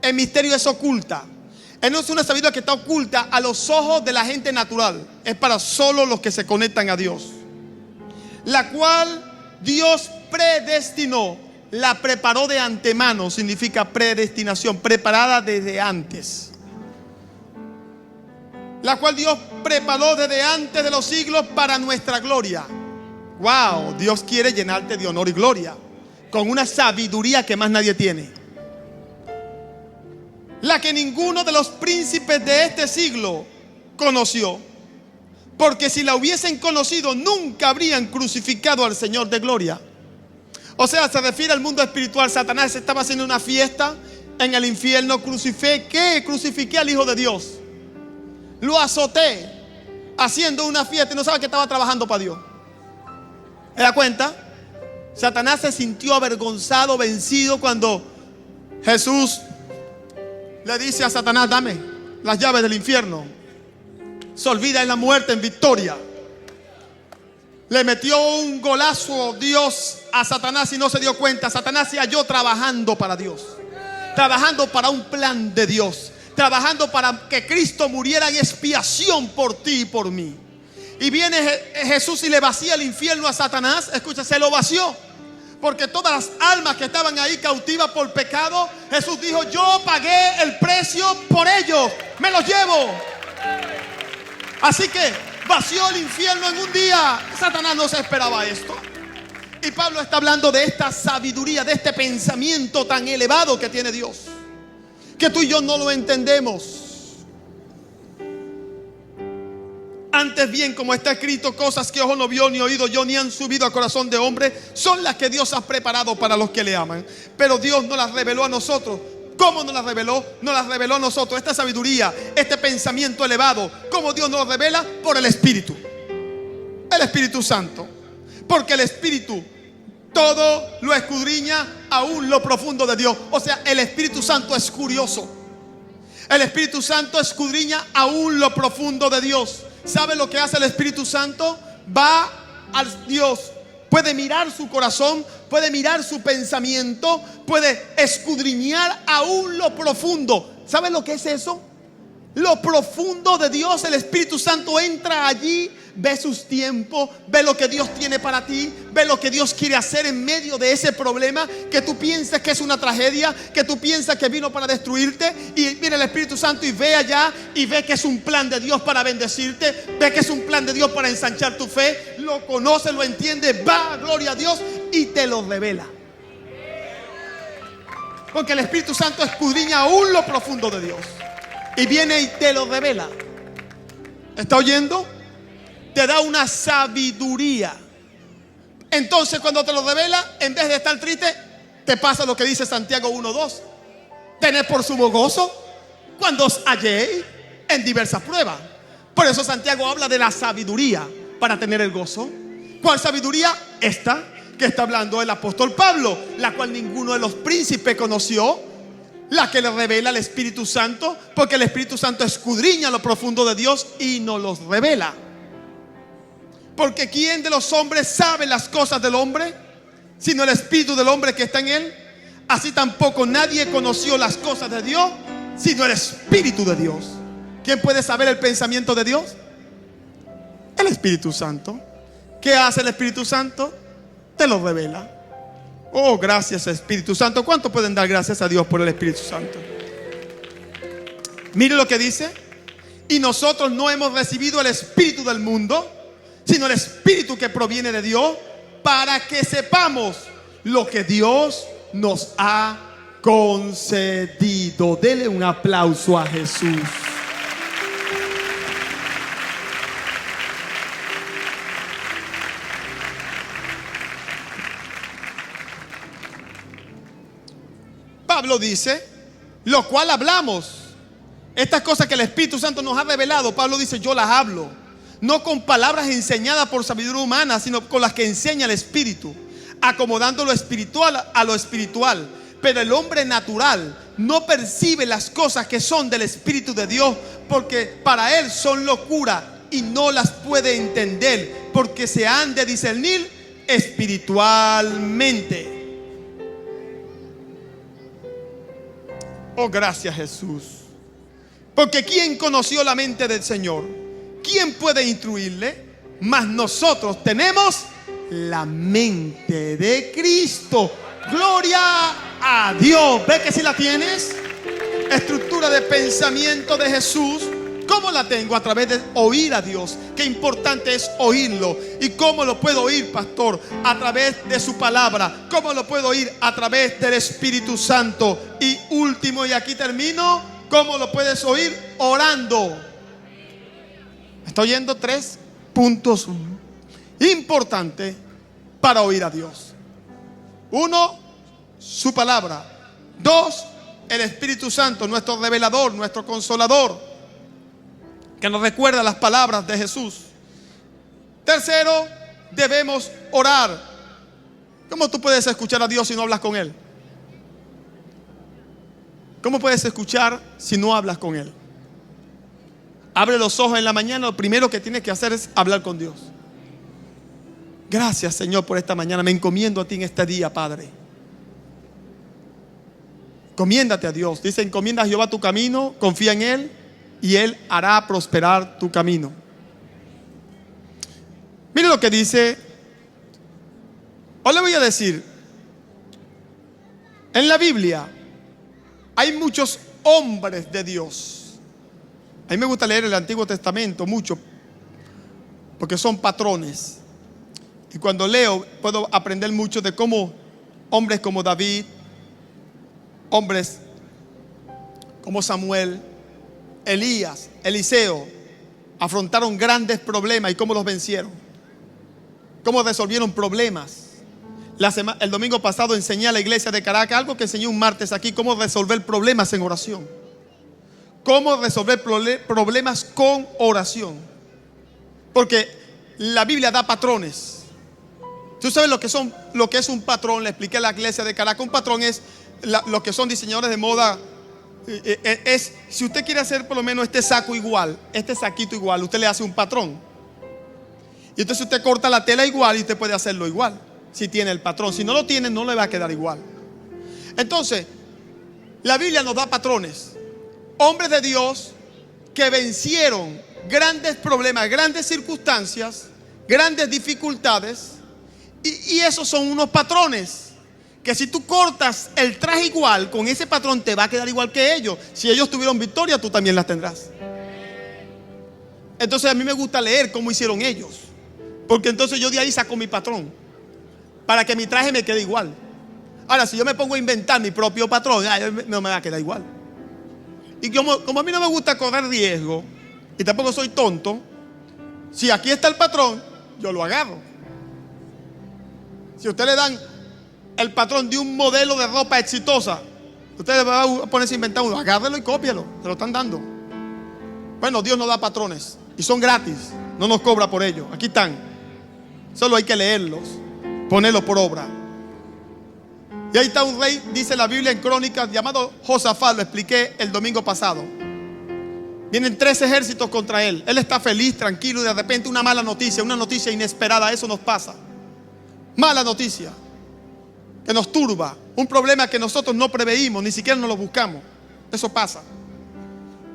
es oculta. No es una sabiduría que está oculta a los ojos de la gente natural. Es para solo los que se conectan a Dios. La cual Dios predestinó, la preparó de antemano. Significa predestinación, preparada desde antes. La cual Dios preparó desde antes de los siglos para nuestra gloria. Wow, Dios quiere llenarte de honor y gloria. con una sabiduría que más nadie tiene, la que ninguno de los príncipes de este siglo conoció, porque si la hubiesen conocido nunca habrían crucificado al Señor de gloria. O sea, se refiere al mundo espiritual. Satanás estaba haciendo una fiesta en el infierno. Crucifiqué al Hijo de Dios, lo azoté haciendo una fiesta y no sabe que estaba trabajando para Dios. ¿Se da cuenta? Satanás se sintió avergonzado, vencido, cuando Jesús le dice a Satanás: dame las llaves del infierno. Se olvida en la muerte en victoria. Le metió un golazo Dios a Satanás y no se dio cuenta. Satanás se halló trabajando para Dios, trabajando para un plan de Dios, trabajando para que Cristo muriera en expiación por ti y por mí. Y viene Jesús y le vacía el infierno a Satanás. Escucha, se lo vació, porque todas las almas que estaban ahí cautivas por pecado, Jesús dijo: yo pagué el precio por ellos, me los llevo. Así que vació el infierno en un día. Satanás no se esperaba esto. Y Pablo está hablando de esta sabiduría, de este pensamiento tan elevado que tiene Dios, que tú y yo no lo entendemos. Antes bien, como está escrito, cosas que ojo no vio, ni oído yo, ni han subido a corazón de hombre, son las que Dios ha preparado para los que le aman. Pero Dios nos las reveló a nosotros. ¿Cómo nos las reveló? Nos las reveló a nosotros. Esta sabiduría, este pensamiento elevado, ¿cómo Dios nos lo revela? Por el Espíritu. El Espíritu Santo. Porque el Espíritu todo lo escudriña, aún lo profundo de Dios. O sea, el Espíritu Santo es curioso. El Espíritu Santo escudriña aún lo profundo de Dios. ¿Sabe lo que hace el Espíritu Santo? Va al Dios, puede mirar su corazón, puede mirar su pensamiento, puede escudriñar aún lo profundo. ¿Sabe lo que es eso? Lo profundo de Dios. El Espíritu Santo entra allí, ve sus tiempos, ve lo que Dios tiene para ti, ve lo que Dios quiere hacer en medio de ese problema que tú piensas que es una tragedia, que tú piensas que vino para destruirte. Y viene el Espíritu Santo y ve allá y ve que es un plan de Dios para bendecirte, ve que es un plan de Dios para ensanchar tu fe. Lo conoce, lo entiende, va, gloria a Dios, y te lo revela. Porque el Espíritu Santo escudriña aún lo profundo de Dios y viene y te lo revela. ¿Está oyendo? Te da una sabiduría. Entonces, cuando te lo revela, en vez de estar triste, te pasa lo que dice Santiago 1:2: tened por sumo gozo cuando os halléis en diversas pruebas. Por eso Santiago habla de la sabiduría para tener el gozo. ¿Cuál sabiduría? Esta que está hablando el apóstol Pablo, la cual ninguno de los príncipes conoció, la que le revela el Espíritu Santo, porque el Espíritu Santo escudriña lo profundo de Dios y nos los revela. Porque ¿quién de los hombres sabe las cosas del hombre, sino el Espíritu del hombre que está en él? Así tampoco nadie conoció las cosas de Dios, sino el Espíritu de Dios. ¿Quién puede saber el pensamiento de Dios? El Espíritu Santo. ¿Qué hace el Espíritu Santo? Te lo revela. Oh, gracias Espíritu Santo. ¿Cuánto pueden dar gracias a Dios por el Espíritu Santo? Mire lo que dice: y nosotros no hemos recibido el espíritu del mundo, sino el Espíritu que proviene de Dios, para que sepamos lo que Dios nos ha concedido. Dele un aplauso a Jesús. Pablo dice: lo cual hablamos. Estas cosas que el Espíritu Santo nos ha revelado, Pablo dice: yo las hablo, no con palabras enseñadas por sabiduría humana, sino con las que enseña el Espíritu, acomodando lo espiritual a lo espiritual. Pero el hombre natural no percibe las cosas que son del Espíritu de Dios, porque para él son locura y no las puede entender, porque se han de discernir espiritualmente. Oh, gracias Jesús. Porque ¿quién conoció la mente del Señor? ¿Quién puede instruirle? Mas nosotros tenemos la mente de Cristo. Gloria a Dios. ¿Ves que si la tienes? Estructura de pensamiento de Jesús ¿Cómo la tengo? A través de oír a Dios. Qué importante es oírlo. ¿Y cómo lo puedo oír, pastor? A través de su palabra. ¿Cómo lo puedo oír? A través del Espíritu Santo. Y último, y aquí termino, ¿cómo lo puedes oír? Orando. Estoy oyendo 3 puntos importantes para oír a Dios. 1, su palabra. 2, el Espíritu Santo, nuestro revelador, nuestro consolador, que nos recuerda las palabras de Jesús. 3, debemos orar. ¿Cómo tú puedes escuchar a Dios si no hablas con Él? ¿Cómo puedes escuchar si no hablas con Él? Abre los ojos en la mañana, lo primero que tienes que hacer es hablar con Dios. Gracias, Señor, por esta mañana. Me encomiendo a ti en este día, Padre. Encomiéndate a Dios. Dice, encomienda a Jehová tu camino, confía en Él y Él hará prosperar tu camino. Mire lo que dice. Os le voy a decir, en la Biblia hay muchos hombres de Dios. A mí me gusta leer el Antiguo Testamento mucho, porque son patrones. Y cuando leo puedo aprender mucho de cómo hombres como David, hombres como Samuel, Elías, Eliseo, afrontaron grandes problemas y cómo los vencieron, cómo resolvieron problemas. El domingo pasado enseñé a la iglesia de Caracas algo que enseñé un martes aquí: cómo resolver problemas en oración. Cómo resolver problemas con oración. Porque la Biblia da patrones. ¿Tú sabes lo que es un patrón? Le expliqué a la iglesia de Caracas. Un patrón es los que son diseñadores de moda. Es, si usted quiere hacer por lo menos este saco igual, este saquito igual, usted le hace un patrón. Y entonces usted corta la tela igual y usted puede hacerlo igual, si tiene el patrón. Si no lo tiene, no le va a quedar igual. Entonces, la Biblia nos da patrones. Hombres de Dios que vencieron grandes problemas, grandes circunstancias, grandes dificultades. Y esos son unos patrones que si tú cortas el traje igual, con ese patrón te va a quedar igual que ellos. Si ellos tuvieron victoria, tú también las tendrás. Entonces a mí me gusta leer cómo hicieron ellos, porque entonces yo de ahí saco mi patrón, para que mi traje me quede igual. Ahora, si yo me pongo a inventar mi propio patrón, no me va a quedar igual. Y como a mí no me gusta correr riesgo, y tampoco soy tonto, si aquí está el patrón, yo lo agarro. Si usted le dan el patrón de un modelo de ropa exitosa, usted va a ponerse a inventar uno, agárrelo y cópielo, te lo están dando. Bueno, Dios nos da patrones y son gratis, no nos cobra por ello. Aquí están, solo hay que leerlos, ponerlos por obra. Y ahí está un rey, dice la Biblia en Crónicas, llamado Josafat. Lo expliqué el domingo pasado. Vienen 3 ejércitos contra él. Él está feliz, tranquilo, y de repente una mala noticia, una noticia inesperada. Eso nos pasa. Mala noticia que nos turba, un problema que nosotros no preveímos, ni siquiera nos lo buscamos. Eso pasa.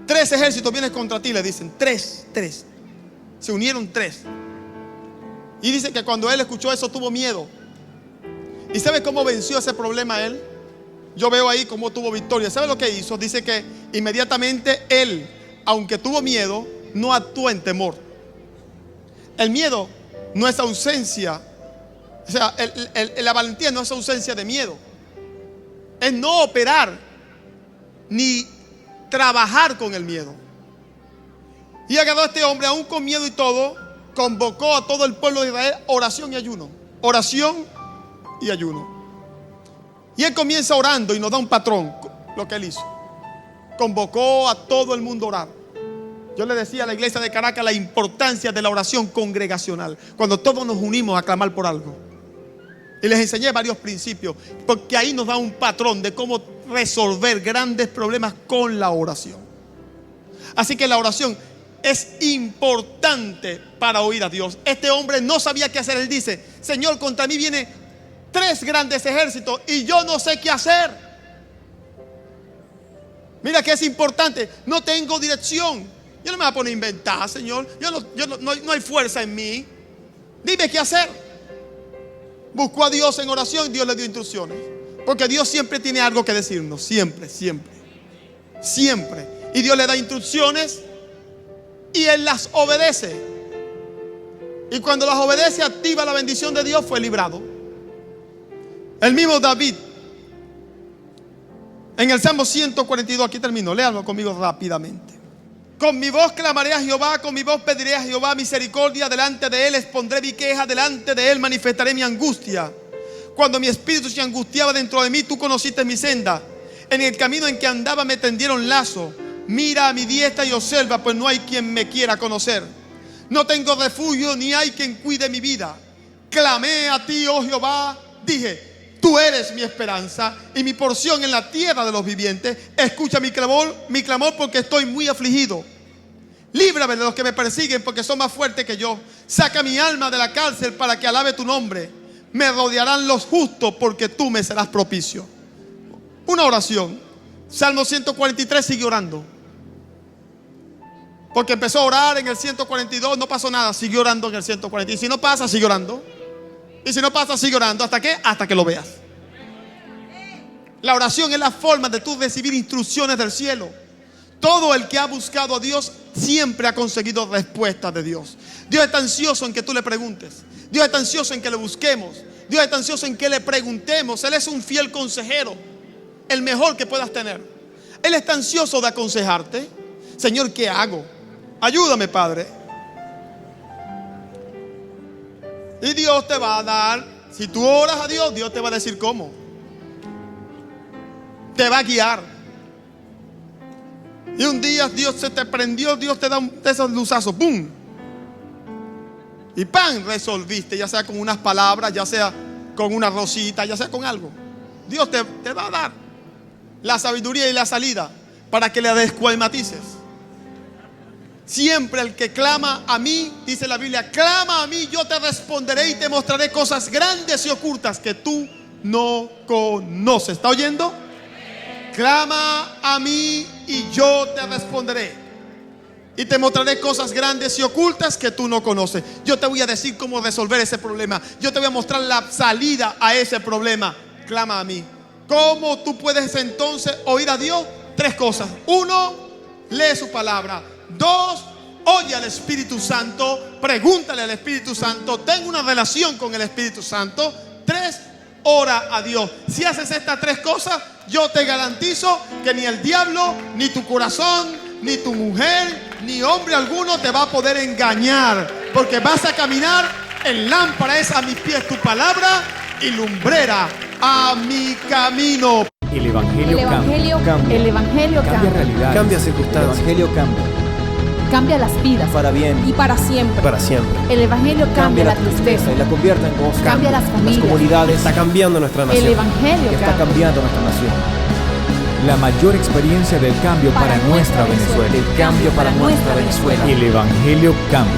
3 ejércitos vienen contra ti, le dicen. 3. Se unieron 3. Y dice que cuando él escuchó eso tuvo miedo. ¿Y sabe cómo venció ese problema él? Yo veo ahí cómo tuvo victoria. ¿Sabe lo que hizo? Dice que inmediatamente él, aunque tuvo miedo, no actuó en temor. El miedo no es ausencia. O sea, la valentía no es ausencia de miedo. Es no operar ni trabajar con el miedo. Y agarró a este hombre, aún con miedo y todo, convocó a todo el pueblo de Israel, oración y ayuno. Oración y ayuno. Y él comienza orando y nos da un patrón, lo que él hizo. Convocó a todo el mundo a orar. Yo le decía a la iglesia de Caracas la importancia de la oración congregacional, cuando todos nos unimos a clamar por algo. Y les enseñé varios principios, porque ahí nos da un patrón de cómo resolver grandes problemas con la oración. Así que la oración es importante para oír a Dios. Este hombre no sabía qué hacer. Él dice: Señor, contra mí vienen 3 grandes ejércitos y yo no sé qué hacer. Mira que es importante. No tengo dirección. Yo no me voy a poner a inventar, Señor. No hay fuerza en mí. Dime qué hacer. Buscó a Dios en oración y Dios le dio instrucciones. Porque Dios siempre tiene algo que decirnos. Siempre. Y Dios le da instrucciones y él las obedece. Y cuando las obedece, activa la bendición de Dios, fue librado. El mismo David, en el Salmo 142, aquí termino, léalo conmigo rápidamente. Con mi voz clamaré a Jehová, con mi voz pediré a Jehová misericordia, delante de él expondré mi queja, delante de él manifestaré mi angustia. Cuando mi espíritu se angustiaba dentro de mí, tú conociste mi senda. En el camino en que andaba me tendieron lazo. Mira a mi diestra y observa, pues no hay quien me quiera conocer. No tengo refugio, ni hay quien cuide mi vida. Clamé a ti, oh Jehová, dije, tú eres mi esperanza y mi porción en la tierra de los vivientes. Escucha mi clamor porque estoy muy afligido. Líbrame de los que me persiguen, porque son más fuertes que yo. Saca mi alma de la cárcel para que alabe tu nombre. Me rodearán los justos, porque tú me serás propicio. Una oración. Salmo 143, sigue orando. Porque empezó a orar en el 142, no pasó nada, siguió orando en el 140. Y si no pasa, sigue orando. Y si no pasa, sigue orando. ¿Hasta qué? Hasta que lo veas. La oración es la forma de tú recibir instrucciones del cielo. Todo el que ha buscado a Dios siempre ha conseguido respuestas de Dios. Dios está ansioso en que tú le preguntes. Dios está ansioso en que le busquemos. Dios está ansioso en que le preguntemos. Él es un fiel consejero, el mejor que puedas tener. Él está ansioso de aconsejarte. Señor, ¿qué hago? Ayúdame, Padre. Y Dios te va a dar. Si tú oras a Dios, Dios te va a decir cómo. Te va a guiar. Y un día Dios se te prendió, Dios te da de esos luzazos, ¡pum! Y ¡pam! Resolviste, ya sea con unas palabras, ya sea con una rosita, ya sea con algo. Dios te va a dar la sabiduría y la salida para que le descualmatices. Siempre el que clama a mí, dice la Biblia, clama a mí, yo te responderé y te mostraré cosas grandes y ocultas que tú no conoces. ¿Está oyendo? Clama a mí y yo te responderé y te mostraré cosas grandes y ocultas que tú no conoces. Yo te voy a decir cómo resolver ese problema. Yo te voy a mostrar la salida a ese problema. Clama a mí. ¿Cómo tú puedes entonces oír a Dios? Tres cosas. Uno, lee su palabra. Dos, oye al Espíritu Santo. Pregúntale al Espíritu Santo. Ten una relación con el Espíritu Santo. Tres, ora a Dios. Si haces estas tres cosas, yo te garantizo que ni el diablo, ni tu corazón, ni tu mujer, ni hombre alguno te va a poder engañar, porque vas a caminar en lámpara es a mis pies tu palabra y lumbrera a mi camino. El Evangelio cambia. El Evangelio Cambia realidades. Cambia El circunstancias. Evangelio cambia. cambia las vidas Para bien. y para siempre. Para siempre. El Evangelio cambia la tristeza, y la convierte en gozo. cambia las Las familias. comunidades. Está cambiando nuestra El nación. Evangelio Está cambia. cambiando nuestra nación. La mayor experiencia del cambio para nuestra Venezuela. El cambio para nuestra Venezuela. El Evangelio cambia.